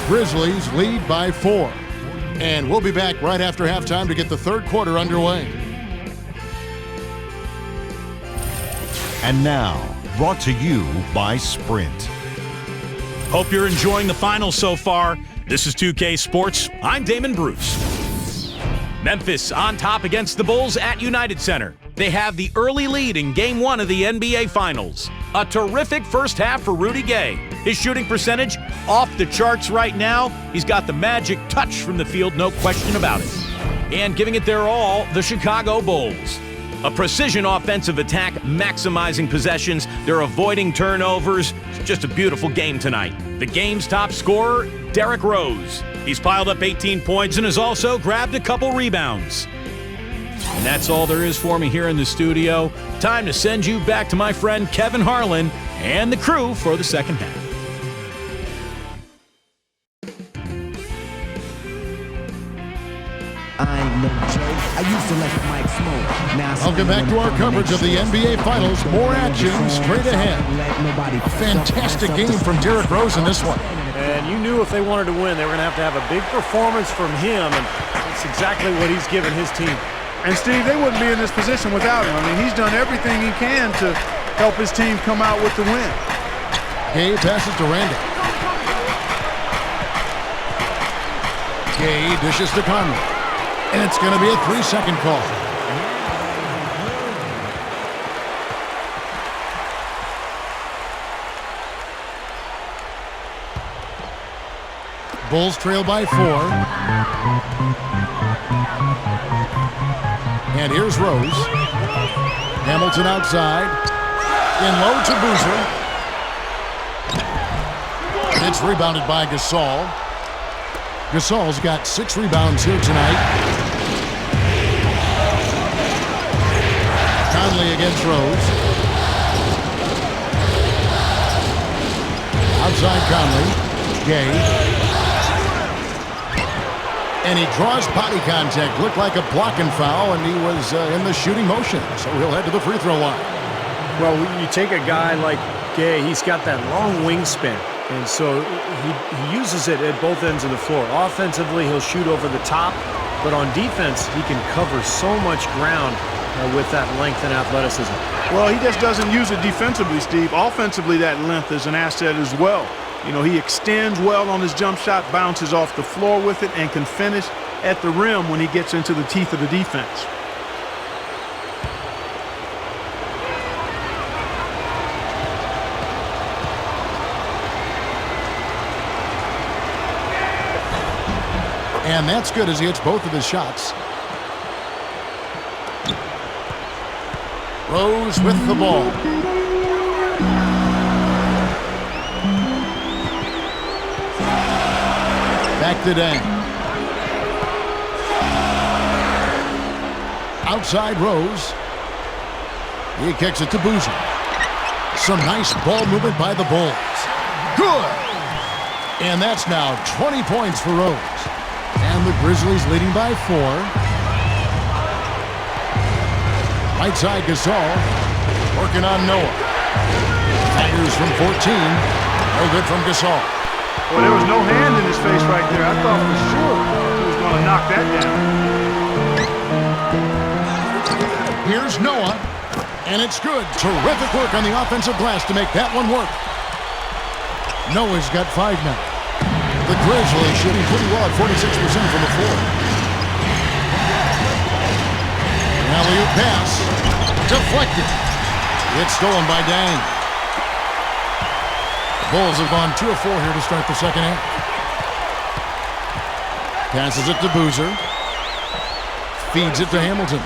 Grizzlies lead by 4. And we'll be back right after halftime to get the third quarter underway. And now, brought to you by Sprint. Hope you're enjoying the finals so far. This is 2K Sports. I'm Damon Bruce. Memphis on top against the Bulls at United Center. They have the early lead in Game 1 of the NBA Finals. A terrific first half for Rudy Gay. His shooting percentage off the charts right now. He's got the magic touch from the field, no question about it. And giving it their all, the Chicago Bulls. A precision offensive attack, maximizing possessions. They're avoiding turnovers. It's just a beautiful game tonight. The game's top scorer, Derrick Rose. He's piled up 18 points and has also grabbed a couple rebounds. And that's all there is for me here in the studio. Time to send you back to my friend Kevin Harlan and the crew for the second half. Welcome back to our coverage of the NBA Finals. More action straight ahead. A fantastic game from Derrick Rose in this one. And you knew if they wanted to win, they were going to have a big performance from him, and that's exactly what he's given his team. And, Steve, they wouldn't be in this position without him. I mean, he's done everything he can to help his team come out with the win. Gay passes to Randall. Gay dishes to Conley. And it's going to be a 3-second call. Bulls trail by 4. And here's Rose. Hamilton outside. In low to Boozer. It's rebounded by Gasol. Gasol's got 6 rebounds here tonight. Conley against Rose. Outside Conley. Gay. And he draws body contact. Looked like a blocking foul, and he was in the shooting motion. So he'll head to the free throw line. Well, you take a guy like Gay, he's got that long wingspan. And so he uses it at both ends of the floor. Offensively, he'll shoot over the top. But on defense, he can cover so much ground with that length and athleticism. Well, he just doesn't use it defensively, Steve. Offensively, that length is an asset as well. You know, he extends well on his jump shot, bounces off the floor with it, and can finish at the rim when he gets into the teeth of the defense. And that's good as he hits both of his shots. Rose with the ball. Back to Dang. Outside Rose. He kicks it to Boozer. Some nice ball movement by the Bulls. Good! And that's now 20 points for Rose. And the Grizzlies leading by 4. Right side Gasol. Working on Noah. Fires from 14. No good from Gasol. Well, there was no hand in his face right there. I thought for sure he was going to knock that down. Here's Noah. And it's good. Terrific work on the offensive glass to make that one work. Noah's got 5 now. The Grizzlies shooting pretty well at 46% from the floor. Alley-oop pass. Deflected. It's stolen by Dang. Bulls have gone 2 of 4 here to start the second half. Passes it to Boozer. Feeds it to Hamilton.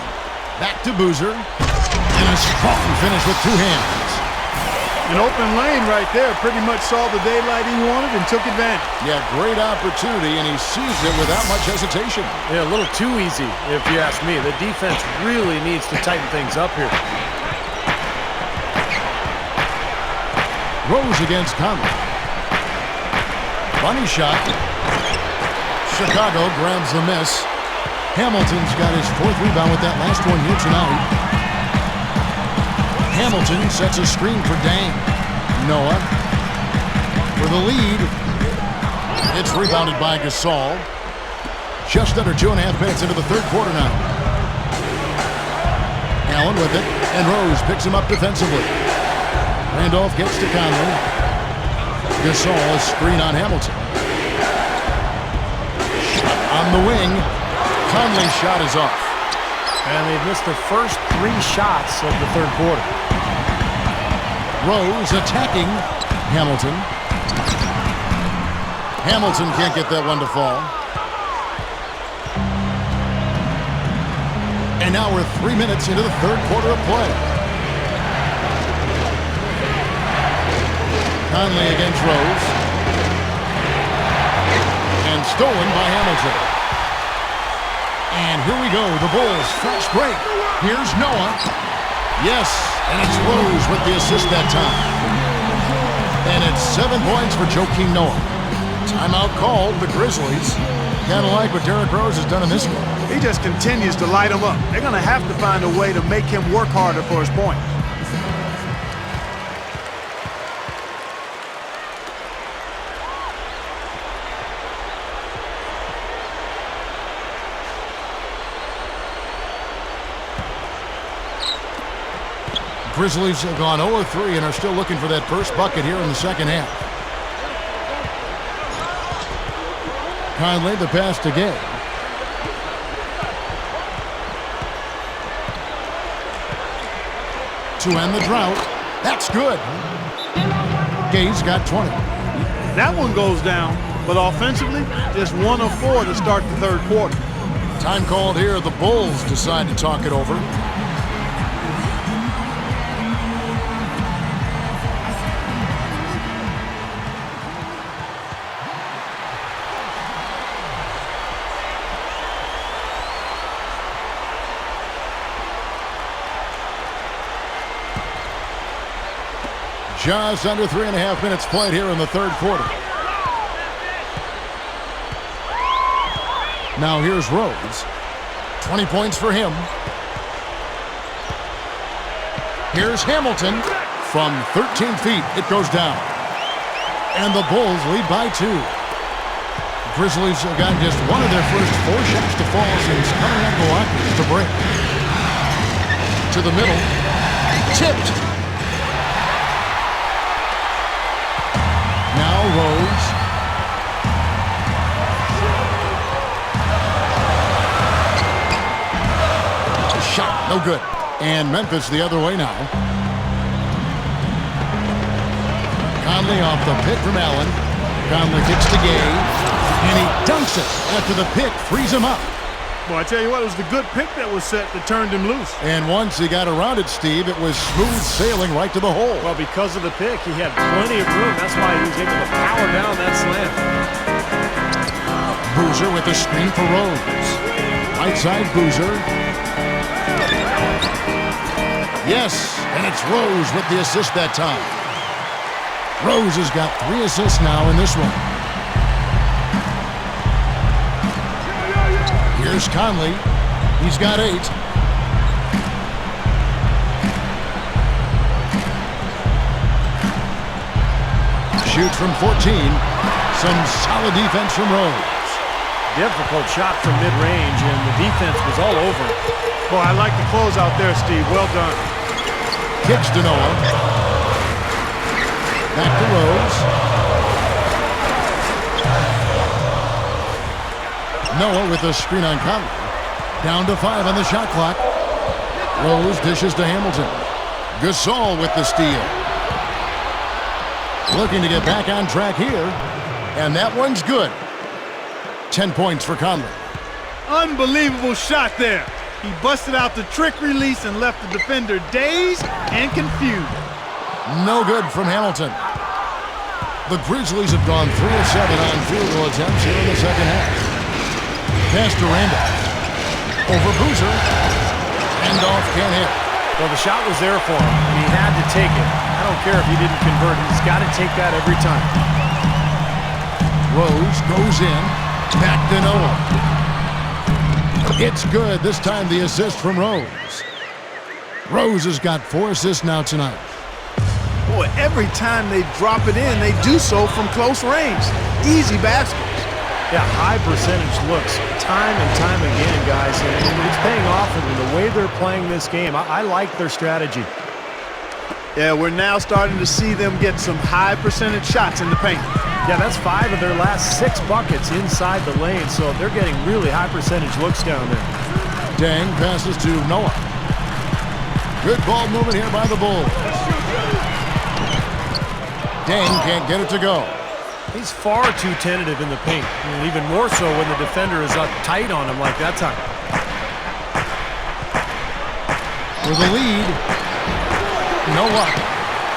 Back to Boozer. And a strong finish with 2 hands. An open lane right there. Pretty much saw the daylight he wanted and took advantage. Yeah, great opportunity, and he seized it without much hesitation. Yeah, a little too easy, if you ask me. The defense really needs to tighten things up here. Rose against Conley. Bunny shot. Chicago grabs the miss. Hamilton's got his 4th rebound with that last one here tonight. Hamilton sets a screen for Dang. Noah for the lead. It's rebounded by Gasol. Just under 2.5 minutes into the third quarter now. Allen with it, and Rose picks him up defensively. Randolph gets to Conley. Gasol, a screen on Hamilton. Shot on the wing. Conley's shot is off. And they've missed their first 3 shots of the third quarter. Rose attacking Hamilton. Hamilton can't get that one to fall. And now we're 3 minutes into the third quarter of play. Conley against Rose. And stolen by Hamilton. And here we go, the Bulls, fast break. Here's Noah. Yes, and it's Rose with the assist that time. And it's 7 points for Joakim Noah. Timeout called, the Grizzlies. Kind of like what Derrick Rose has done in this game. He just continues to light him up. They're going to have to find a way to make him work harder for his point. Grizzlies have gone 0-3 and are still looking for that first bucket here in the second half. Conley, the pass to Gay. To end the drought. That's good. Gay's got 20. That one goes down, but offensively, just 1 of 4 to start the third quarter. Time called here. The Bulls decide to talk it over. Just under 3.5 minutes played here in the third quarter. Now here's Rose. 20 points for him. Here's Hamilton from 13 feet. It goes down. And the Bulls lead by 2. Grizzlies have gotten just one of their first 4 shots to fall since coming up Milwaukee to break. To the middle. Tipped. Now Rose. Shot, no good. And Memphis the other way now. Conley off the pick from Allen. Conley kicks to Gay. And he dunks it after the pick frees him up. Well, I tell you what, it was the good pick that was set that turned him loose. And once he got around it, Steve, it was smooth sailing right to the hole. Well, because of the pick, he had plenty of room. That's why he was able to power down that slam. Boozer with the screen for Rose. Right side, Boozer. Yes, and it's Rose with the assist that time. Rose has got 3 assists now in this one. Here's Conley. He's got 8. Shoots from 14. Some solid defense from Rose. Difficult shot from mid-range, and the defense was all over it. Boy, I like the close out there, Steve. Well done. Kicks to Noah. Back to Rose. Noah with the screen on Conley. Down to 5 on the shot clock. Rose dishes to Hamilton. Gasol with the steal. Looking to get back on track here. And that one's good. 10 points for Conley. Unbelievable shot there. He busted out the trick release and left the defender dazed and confused. No good from Hamilton. The Grizzlies have gone 3 of 7 on field goal attempts here in the second half. Pass to Randolph. Over Boozer. Randolph can't hit. Well, the shot was there for him, and he had to take it. I don't care if he didn't convert. He's got to take that every time. Rose goes in. Back to Noah. It's good. This time the assist from Rose. Rose has got 4 assists now tonight. Boy, every time they drop it in, they do so from close range. Easy baskets. Yeah, high percentage looks time and time again, guys. And it's paying off in the way they're playing this game. I like their strategy. Yeah, we're now starting to see them get some high percentage shots in the paint. Yeah, that's 5 of their last 6 buckets inside the lane, so they're getting really high percentage looks down there. Dang passes to Noah. Good ball movement here by the Bulls. Dang can't get it to go. He's far too tentative in the paint, and even more so when the defender is up tight on him like that time. With the lead, no luck.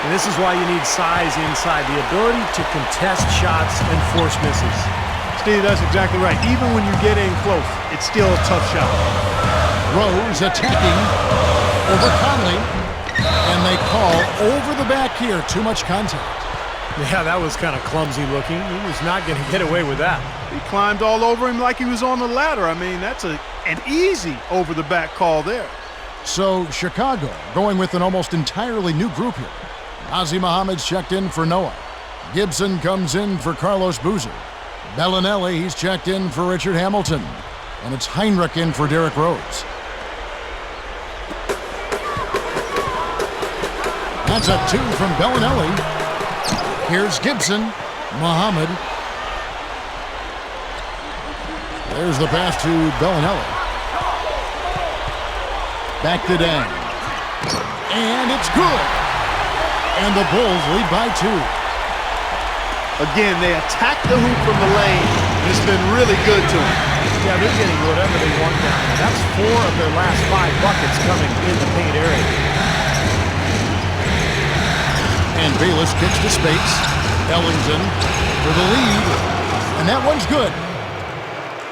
And this is why you need size inside, the ability to contest shots and force misses. Steve, that's exactly right. Even when you get in close, it's still a tough shot. Rose attacking over Conley, and they call over the back here. Too much contact. Yeah, that was kind of clumsy looking. He was not going to get away with that. He climbed all over him like he was on the ladder. I mean, that's an easy over-the-back call there. So Chicago going with an almost entirely new group here. Ozzie Muhammad's checked in for Noah. Gibson comes in for Carlos Boozer. Bellinelli, he's checked in for Richard Hamilton. And it's Heinrich in for Derrick Rose. That's a 2 from Bellinelli. Here's Gibson. Muhammad. There's the pass to Bellinelli. Back to Dang. And it's good. And the Bulls lead by 2. Again, they attack the hoop from the lane. It's been really good to them. Yeah, they're getting whatever they want down there. That's 4 of their last 5 buckets coming in the paint area. And Bayless kicks to space. Ellington for the lead. And that one's good.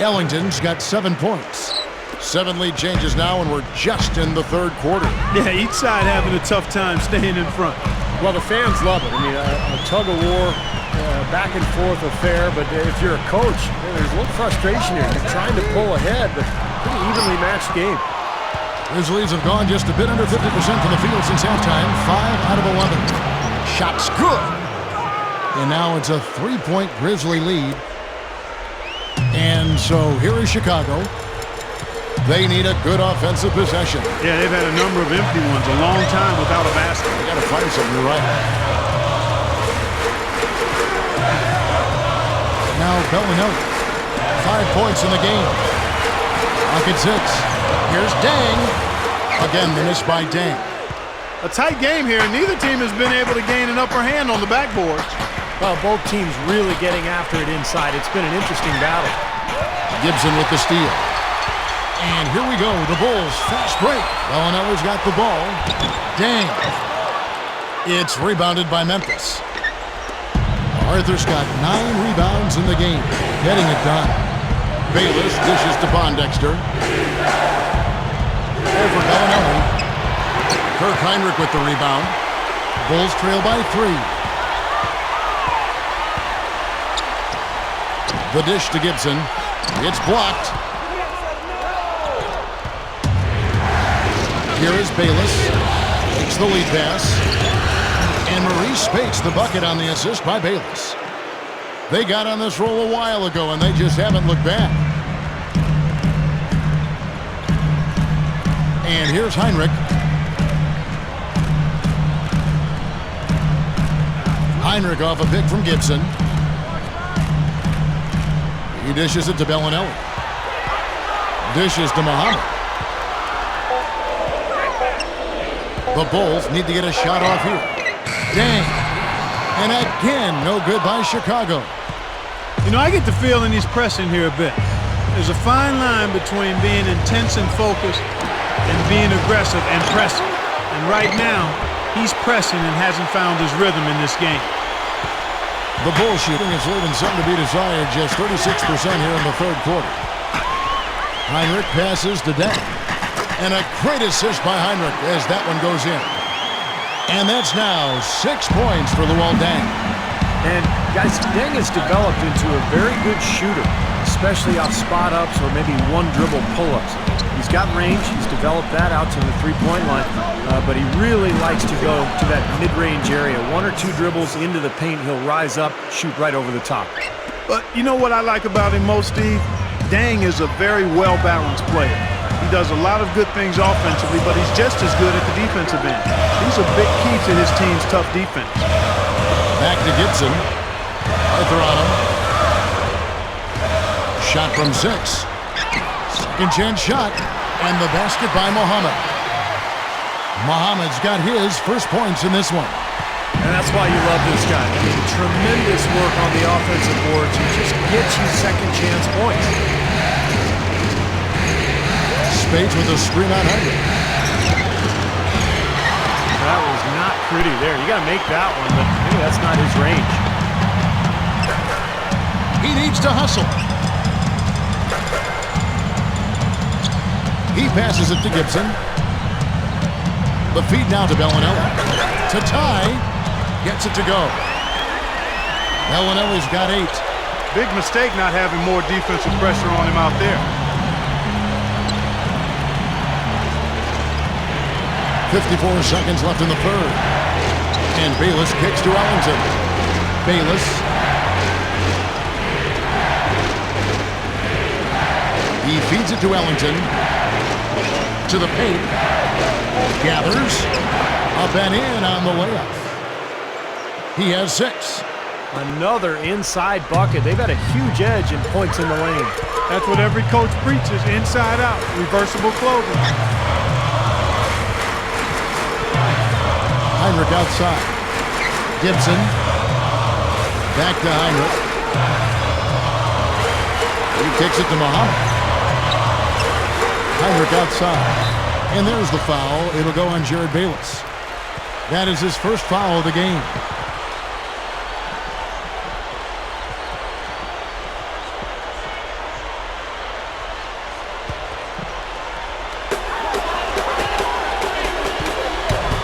Ellington's got 7 points. 7 lead changes now, and we're just in the 3rd quarter. Yeah, each side having a tough time staying in front. Well, the fans love it. I mean, a tug-of-war, back and forth affair. But if you're a coach, there's a little frustration here. You're trying to pull ahead, but pretty evenly matched game. Grizzlies have gone just a bit under 50% from the field since halftime. 5 out of 11. Shot's good. And now it's a 3-point Grizzly lead. And so here is Chicago. They need a good offensive possession. Yeah, they've had a number of empty ones, a long time without a basket. They got to find something, you're right. Now Bellinelli. 5 points in the game. Pocket 6. Here's Dang. Again, the miss by Dang. A tight game here, and neither team has been able to gain an upper hand on the backboard. Well, both teams really getting after it inside. It's been an interesting battle. Gibson with the steal. And here we go, the Bulls fast break. Bellinelli's got the ball. Dang. It's rebounded by Memphis. Arthur's got 9 rebounds in the game. Getting it done. Bayless dishes to Pondexter. Over Bellinelli. Kirk Heinrich with the rebound. Bulls trail by 3. The dish to Gibson. It's blocked. Here is Bayless. Takes the lead pass. And Maurice Spates the bucket on the assist by Bayless. They got on this roll a while ago, and they just haven't looked back. And here's Heinrich. Heinrich off a pick from Gibson. He dishes it to Bellinelli. Dishes to Muhammad. The Bulls need to get a shot off here. Dang. And again, no good by Chicago. You know, I get the feeling he's pressing here a bit. There's a fine line between being intense and focused and being aggressive and pressing. And right now, he's pressing and hasn't found his rhythm in this game. The Bulls shooting is leaving something to be desired, just 36% here in the 3rd quarter. Heinrich passes to Dang. And a great assist by Heinrich as that one goes in. And that's now 6 points for Luol Deng. And guys, Deng has developed into a very good shooter, especially off spot ups or maybe one dribble pull-ups. He's He's got range. He's developed that out to the three-point line, but he really likes to go to that mid-range area. 1 or 2 dribbles into the paint, he'll rise up, shoot right over the top. But you know what I like about him most, Steve? Dang is a very well-balanced player. He does a lot of good things offensively, but he's just as good at the defensive end. He's a big key to his team's tough defense. Back to Gibson. Arthur on him. Shot from 6. Second chance shot. And the basket by Muhammad. Muhammad's got his first points in this one. And that's why you love this guy. I mean, tremendous work on the offensive boards. He just gets you second chance points. Spades with a screen on Hunter. That was not pretty there. You got to make that one, but maybe that's not his range. He needs to hustle. He passes it to Gibson. The feed now to Bellinelli. To tie. Gets it to go. Bellinelli's got 8. Big mistake not having more defensive pressure on him out there. 54 seconds left in the third. And Bayless kicks to Ellington. Bayless. He feeds it to Ellington. To the paint. Gathers. Up and in on the layup. He has 6. Another inside bucket. They've got a huge edge in points in the lane. That's what every coach preaches, inside out, reversible clothing. Heinrich outside. Gibson. Back to Heinrich. He kicks it to Muhammad. Heinrich outside. And there's the foul. It'll go on Jared Bayless. That is his first foul of the game.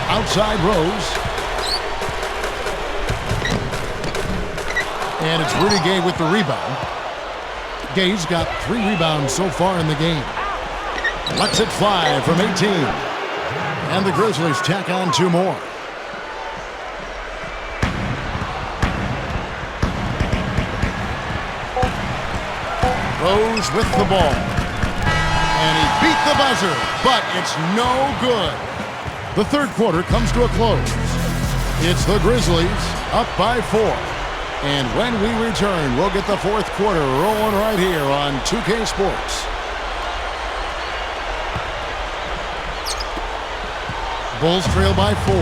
Outside Rose. And it's Rudy Gay with the rebound. Gay's got 3 rebounds so far in the game. Lets it fly from 18. And the Grizzlies tack on 2 more. Rose with the ball. And he beat the buzzer, but it's no good. The third quarter comes to a close. It's the Grizzlies up by 4. And when we return, we'll get the fourth quarter rolling right here on 2K Sports. Bulls trail by 4.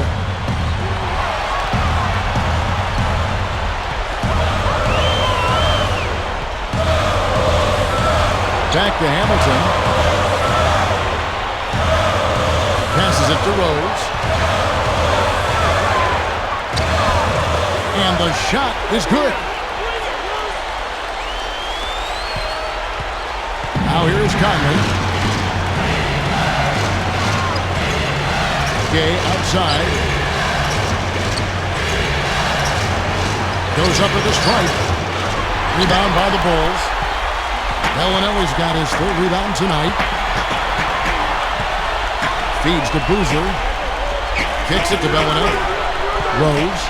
Back to Hamilton. Passes it to Rose. And the shot is good. Now here is Conley. Gay outside. Goes up with a strike. Rebound by the Bulls. Bellinelli's got his 3rd rebound tonight. Feeds to Boozer. Kicks it to Bellinelli. Rose.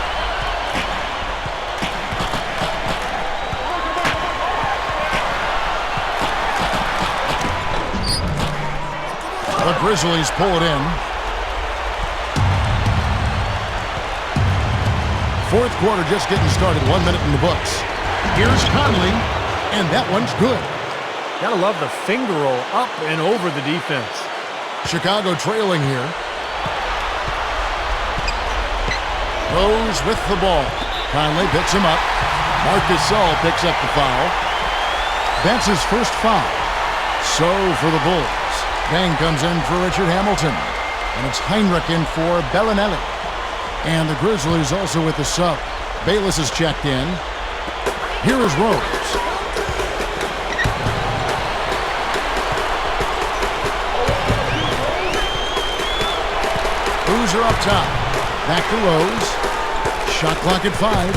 The Grizzlies pull it in. Fourth quarter just getting started. 1 minute in the books. Here's Conley, and that one's good. Gotta love the finger roll up and over the defense. Chicago trailing here. Rose with the ball. Conley picks him up. Marcus Gasol picks up the foul. That's his first foul. So for the Bulls. Bang comes in for Richard Hamilton. And it's Heinrich in for Bellinelli. And the Grizzlies also with the sub. Bayless is checked in. Here is Rose. Boozer up top. Back to Rose. Shot clock at 5.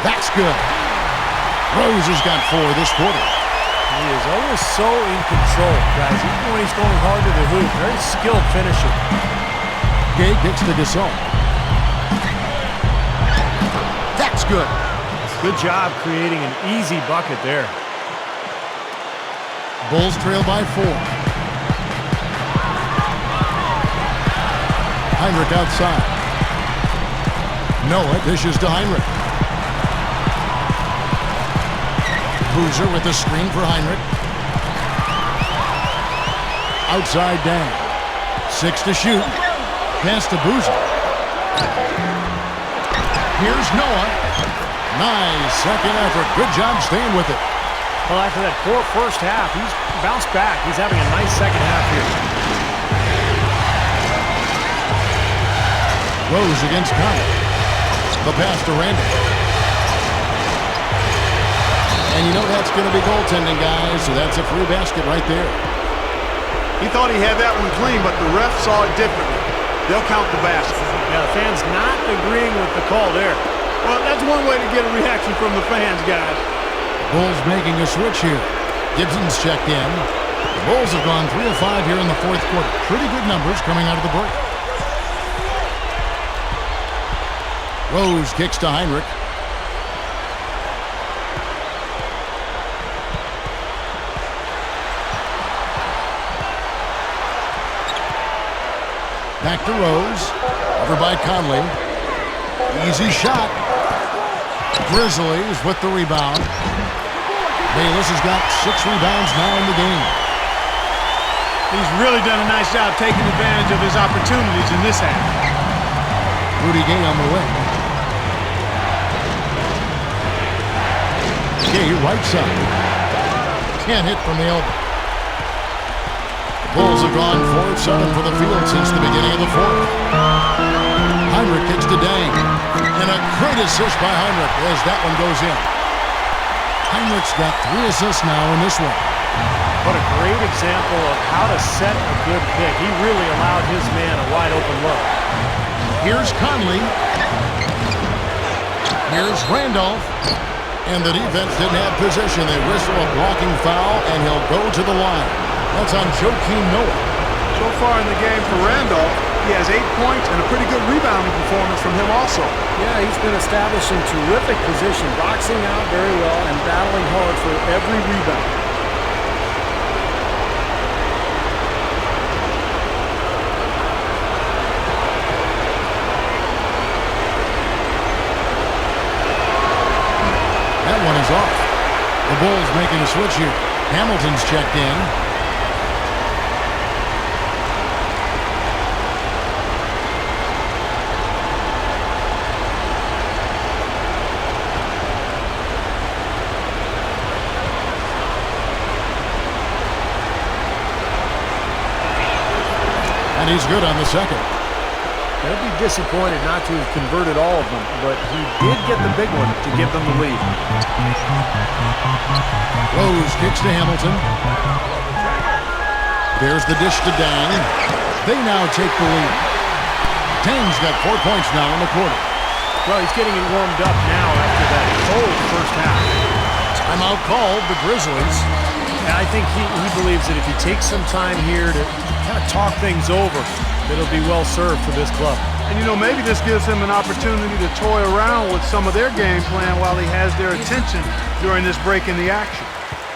That's good. Rose has got 4 this quarter. He is always so in control, guys. Even when he's going hard to the hoop, very skilled finisher. Gay kicks to Gasol. That's good. Good job creating an easy bucket there. Bulls trail by 4. Heinrich outside. Noah dishes to Heinrich. Boozer with the screen for Heinrich. Outside down. 6 to shoot. Pass to Boozer. Here's Noah. Nice second effort. Good job staying with it. Well, after that poor first half, he's bounced back. He's having a nice second half here. Rose against Conley. The pass to Randall. And you know that's going to be goaltending, guys, so that's a free basket right there. He thought he had that one clean, but the ref saw it differently. They'll count the basket. Yeah, the fans not agreeing with the call there. Well, that's one way to get a reaction from the fans, guys. Bulls making a switch here. Gibson's checked in. The Bulls have gone 3 of 5 here in the fourth quarter. Pretty good numbers coming out of the break. Rose kicks to Heinrich. Back to Rose. Over by Conley. Easy shot. Grizzlies with the rebound. Bayless has got 6 rebounds now in the game. He's really done a nice job taking advantage of his opportunities in this half. Rudy Gay on the way. Gay right side. Can't hit from the elbow. The Bulls have gone 4 of 7 for the field since the beginning of the fourth. Heinrich kicks to Dang. And a great assist by Heinrich as that one goes in. Heinrich's got 3 assists now in this one. What a great example of how to set a good pick. He really allowed his man a wide open look. Here's Conley. Here's Randolph. And the defense didn't have position. They whistle a blocking foul, and he'll go to the line. That's on Joakim Noah. So far in the game for Randolph, he has 8 points and a pretty good rebounding performance from him also. Yeah, he's been establishing terrific position, boxing out very well, and battling hard for every rebound. That one is off. The Bulls making a switch here. Hamilton's checked in. And he's good on the second. They'll be disappointed not to have converted all of them, but he did get the big one to give them the lead. Rose kicks to Hamilton. There's the dish to Dang. They now take the lead. Dang's got 4 points now in the quarter. Well, he's getting it warmed up now after that cold first half. Timeout called, the Grizzlies. And I think he believes that if he takes some time here to kind of talk things over, it'll be well served for this club. And, you know, maybe this gives him an opportunity to toy around with some of their game plan while he has their attention during this break in the action.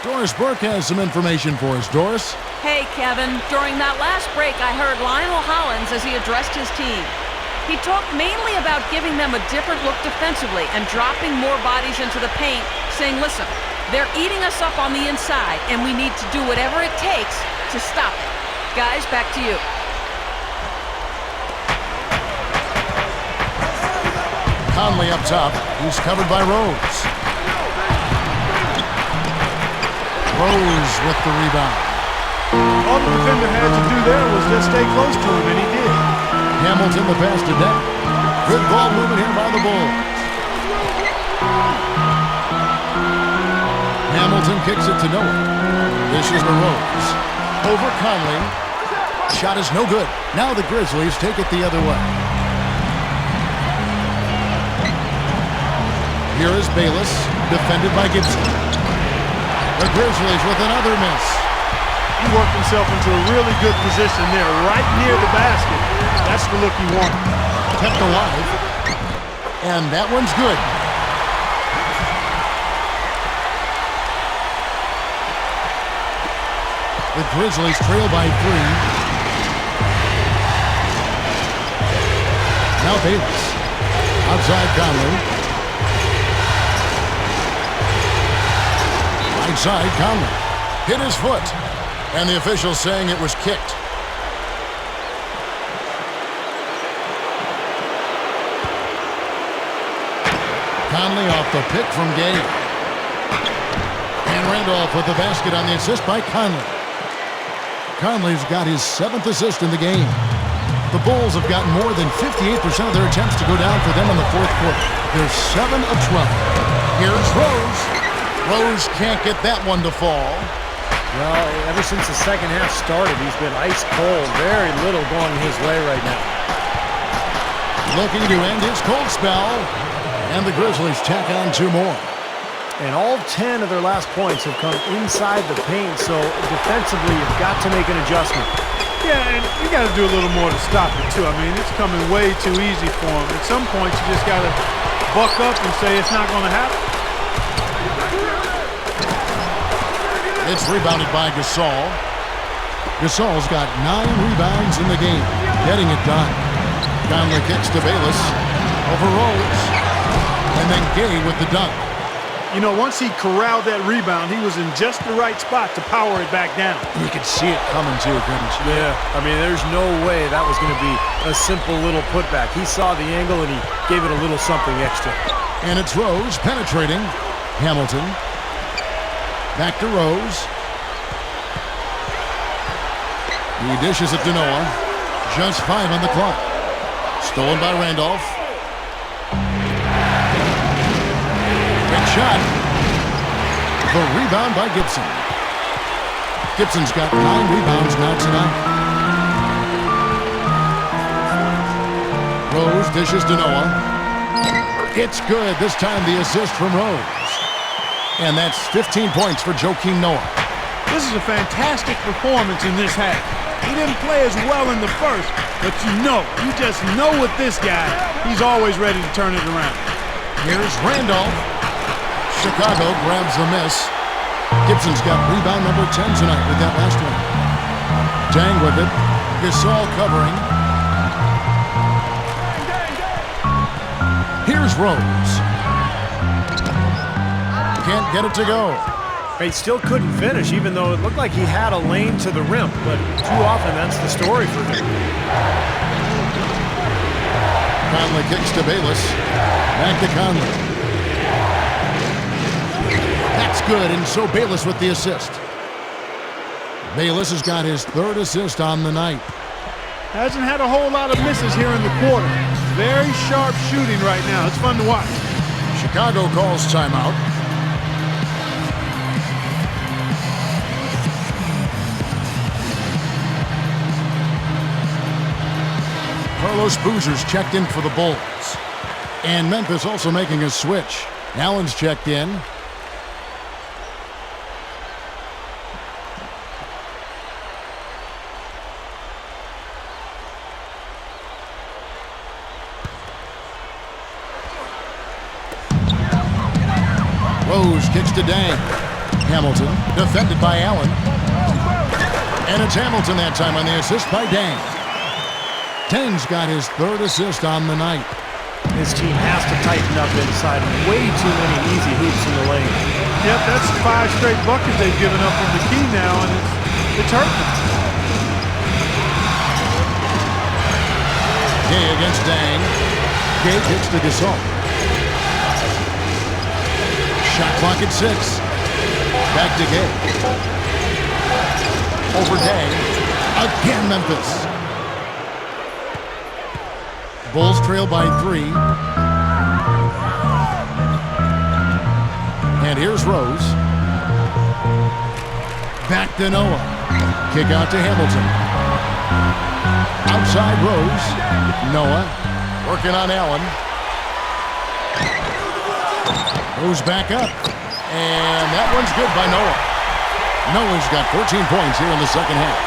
Doris Burke has some information for us. Doris? Hey, Kevin. During that last break, I heard Lionel Hollins as he addressed his team. He talked mainly about giving them a different look defensively and dropping more bodies into the paint, saying, listen, they're eating us up on the inside, and we need to do whatever it takes to stop it. Guys, back to you. Conley up top. He's covered by Rose. Rose with the rebound. All the defender had to do there was just stay close to him, and he did. Hamilton the pass to Dang. Good ball movement here by the Bulls. Hamilton kicks it to Noah. This is the Rose. Over Conley. Shot is no good. Now the Grizzlies take it the other way. Here is Bayless, defended by Gibson. The Grizzlies with another miss. He worked himself into a really good position there, right near the basket. That's the look he wanted. Kept alive. And that one's good. The Grizzlies trail by 3. Now Bayless. Outside Conley. Right side Conley. Hit his foot. And the official saying it was kicked. Conley off the pick from Gay. And Randolph with the basket on the assist by Conley. Conley's got his 7th assist in the game. The Bulls have gotten more than 58% of their attempts to go down for them in the 4th quarter. They're 7 of 12. Here's Rose. Rose can't get that one to fall. Well, ever since the second half started, he's been ice cold. Very little going his way right now. Looking to end his cold spell. And the Grizzlies tack on 2 more. And all 10 of their last points have come inside the paint, so defensively you've got to make an adjustment. Yeah, and you got to do a little more to stop it, too. I mean, it's coming way too easy for him. At some point, you just got to buck up and say it's not going to happen. It's rebounded by Gasol. Gasol's got 9 rebounds in the game, getting it done. Conley kicks to Bayless. Over Rose. And then Gay with the dunk. You know, once he corralled that rebound, he was in just the right spot to power it back down. You could see it coming too, couldn't you? Yeah, I mean, there's no way that was going to be a simple little putback. He saw the angle and he gave it a little something extra. And it's Rose penetrating. Hamilton. Back to Rose. He dishes it to Noah. Just 5 on the clock. Stolen by Randolph. Good shot. The rebound by Gibson. Gibson's got 9 rebounds now tonight. Rose dishes to Noah. It's good. This time the assist from Rose. And that's 15 points for Joakim Noah. This is a fantastic performance in this half. He didn't play as well in the first, but you just know with this guy, he's always ready to turn it around. Here's Randolph. Chicago grabs the miss. Gibson's got rebound number 10 tonight with that last one. Dang with it. Gasol covering. Here's Rose. Can't get it to go. He still couldn't finish, even though it looked like he had a lane to the rim, but too often that's the story for him. Conley kicks to Bayless. Back to Conley. That's good, and so Bayless with the assist. Bayless has got his 3rd assist on the night. Hasn't had a whole lot of misses here in the quarter. Very sharp shooting right now. It's fun to watch. Chicago calls timeout. Carlos Boozer's checked in for the Bulls. And Memphis also making a switch. Allen's checked in. Rose kicks to Dang. Hamilton, defended by Allen. And it's Hamilton that time on the assist by Dang. Dang's got his 3rd assist on the night. His team has to tighten up inside. Way too many easy hoops in the lane. Yep, that's 5 straight buckets they've given up from the key now, and it's hurting them. Gay against Dang. Gay kicks to Gasol. Shot clock at 6. Back to Gay. Over Dang. Again Memphis. Bulls trail by 3. And here's Rose. Back to Noah. Kick out to Hamilton. Outside Rose. Noah working on Allen. Goes back up. And that one's good by Noah. Noah's got 14 points here in the second half.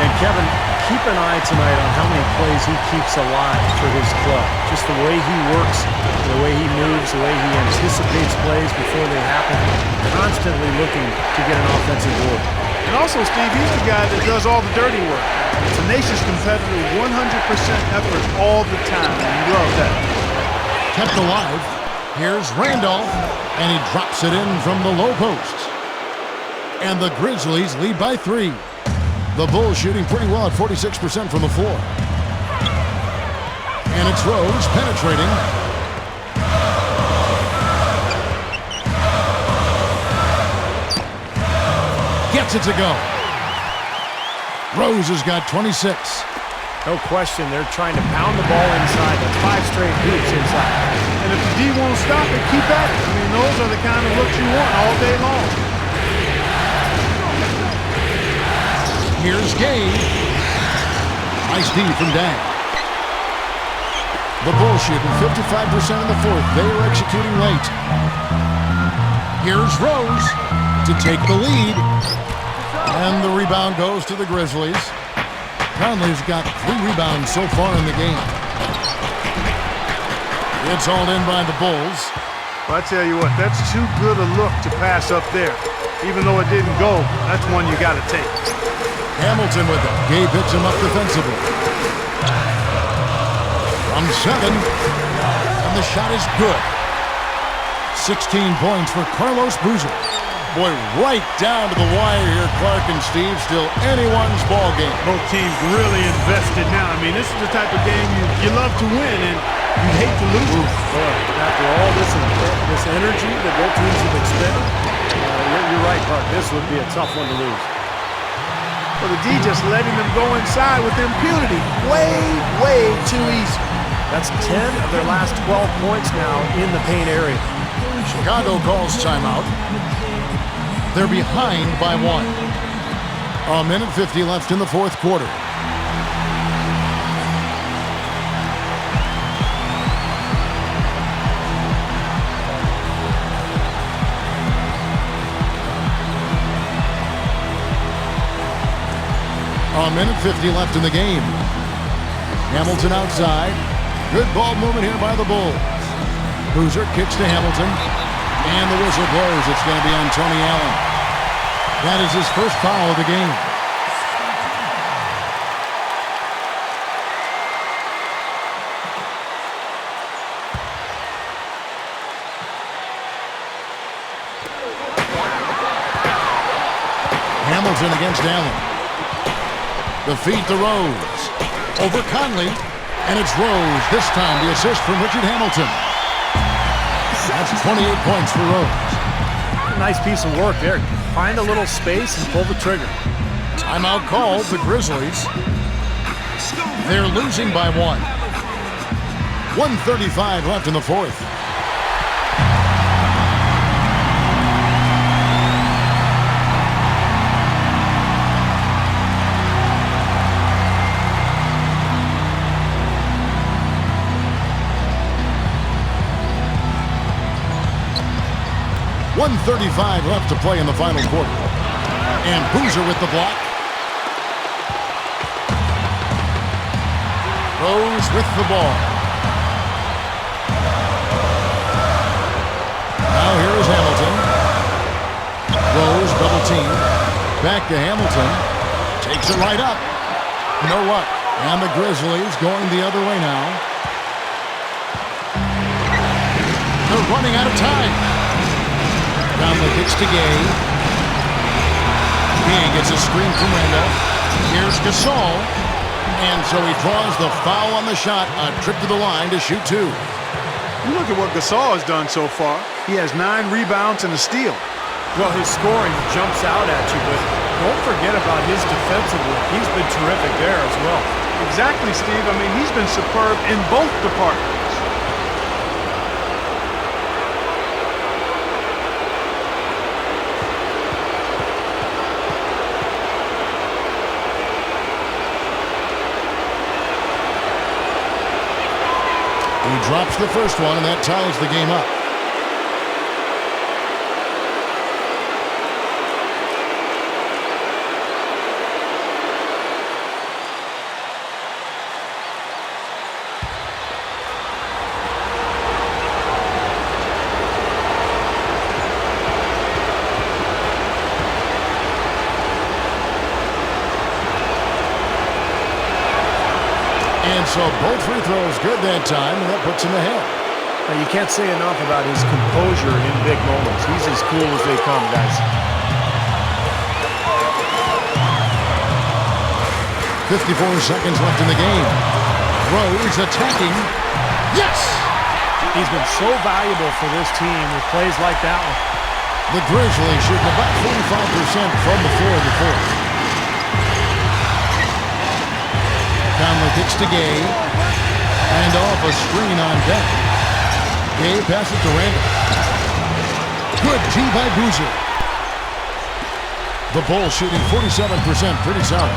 And Kevin, keep an eye tonight on how many plays he keeps alive for his club. Just the way he works, the way he moves, the way he anticipates plays before they happen. Constantly looking to get an offensive board. And also, Steve, he's the guy that does all the dirty work. Tenacious competitor, 100% effort all the time. And you love that. Kept alive. Here's Randolph, and he drops it in from the low post. And the Grizzlies lead by 3. The Bulls shooting pretty well at 46% from the floor. And it's Rose penetrating. Gets it to go. Rose has got 26. No question, they're trying to pound the ball inside. That's 5 straight hoops inside. And if the D won't stop it, keep at it. I mean, those are the kind of looks you want all day long. Here's Gabe. Nice D from Dang. The Bulls shooting 55% in the fourth. They are executing late. Here's Rose to take the lead. And the rebound goes to the Grizzlies. Conley's got 3 rebounds so far in the game. It's hauled in by the Bulls. Well, I tell you what, that's too good a look to pass up there. Even though it didn't go, that's one you got to take. Hamilton with it. Gabe hits him up defensively. From 7. And the shot is good. 16 points for Carlos Boozer. Boy, right down to the wire here, Clark and Steve. Still anyone's ball game. Both teams really invested now. I mean, this is the type of game you love to win, and you hate to lose. Boy, after all this energy that both teams have expended, you're right, Clark. This would be a tough one to lose. Well, the D just letting them go inside with impunity. Way too easy. That's 10 of their last 12 points now in the paint area. Chicago calls timeout. They're behind by 1. 1:50 left in the fourth quarter. A minute 50 left in the game. Hamilton outside. Good ball movement here by the Bulls. Boozer kicks to Hamilton. And the whistle blows. It's going to be on Tony Allen. That is his first foul of the game. Hamilton against Allen. The feed to Rose. Over Conley. And it's Rose. This time the assist from Richard Hamilton. That's 28 points for Rose. Nice piece of work there. Find a little space and pull the trigger. Timeout called, the Grizzlies. They're losing by 1. 1:35 left in the fourth. .135 left to play in the final quarter. And Boozer with the block. Rose with the ball. Now here is Hamilton. Rose double team. Back to Hamilton. Takes it right up. No luck. And the Grizzlies going the other way now. They're running out of time. Conley hits to Gay. Gay gets a screen from Randolph. Here's Gasol. And so he draws the foul on the shot. A trip to the line to shoot 2. You look at what Gasol has done so far. He has 9 rebounds and a steal. Well, his scoring jumps out at you, but don't forget about his defensive work. He's been terrific there as well. Exactly, Steve. I mean, he's been superb in both departments. He drops the first one, and that ties the game up. And so both free throws good that time, and that puts him ahead. Now, you can't say enough about his composure in big moments. He's as cool as they come, guys. 54 seconds left in the game. Rose attacking. Yes! He's been so valuable for this team with plays like that one. The Grizzlies shooting about 45% from the floor in the fourth. Conley kicks to Gay. And off a screen on deck. Gay passes to Randall. Good T by Boozer. The Bulls shooting 47%, pretty solid.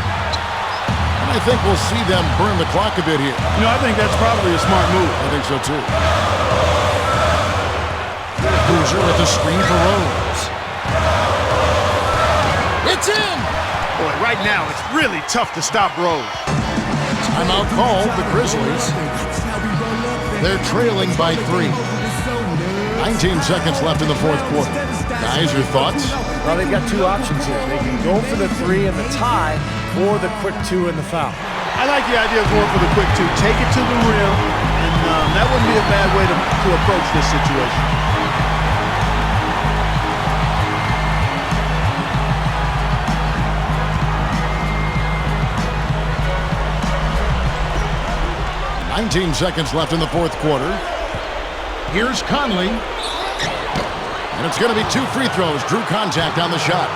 And I think we'll see them burn the clock a bit here. You know, I think that's probably a smart move. I think so too. Boozer with the screen for Rose. It's in! Boy, right now it's really tough to stop Rose. Timeout called, the Grizzlies. They're trailing by 3. 19 seconds left in the fourth quarter. Guys, your thoughts? Well, they've got two options here. They can go for the 3 and the tie, or the quick 2 and the foul. I like the idea of going for the quick 2. Take it to the rim, and that wouldn't be a bad way to approach this situation. $19 seconds left in the fourth quarter. Here's Conley. And it's going to be 2 free throws. Drew contact on the shot.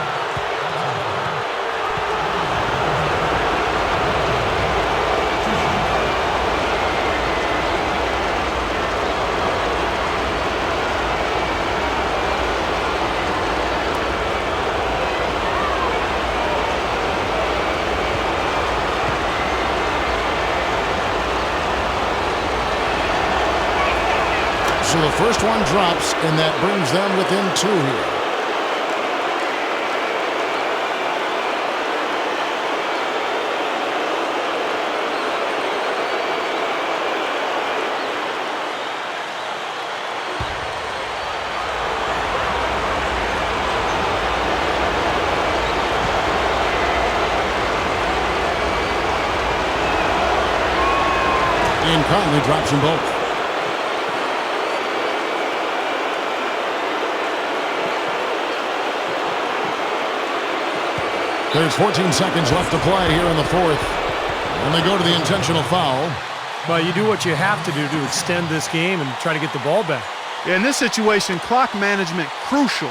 So the first one drops, and that brings them within 2 here. And Conley drops them both. There's 14 seconds left to play here in the fourth. And they go to the intentional foul. But you do what you have to do to extend this game and try to get the ball back. Yeah, in this situation, clock management crucial.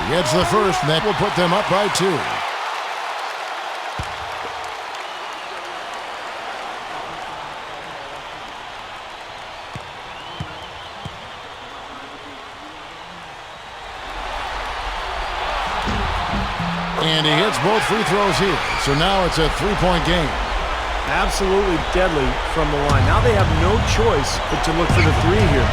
Gets the first, and that will put them up by 2. And he hits both free throws here. So now it's a 3-point game. Absolutely deadly from the line. Now they have no choice but to look for the 3 here.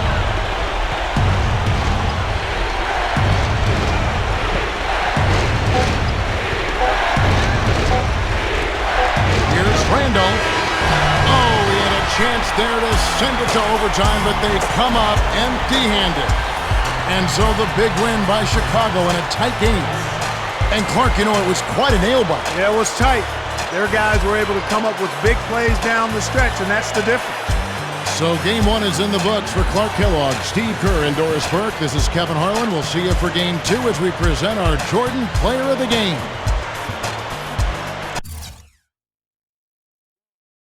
Randall. Oh, he had a chance there to send it to overtime, but they come up empty-handed. And so the big win by Chicago in a tight game. And Clark, you know, it was quite a nail-biter. Yeah, it was tight. Their guys were able to come up with big plays down the stretch, and that's the difference. So game 1 is in the books for Clark Kellogg, Steve Kerr, and Doris Burke. This is Kevin Harlan. We'll see you for game 2 as we present our Jordan Player of the Game.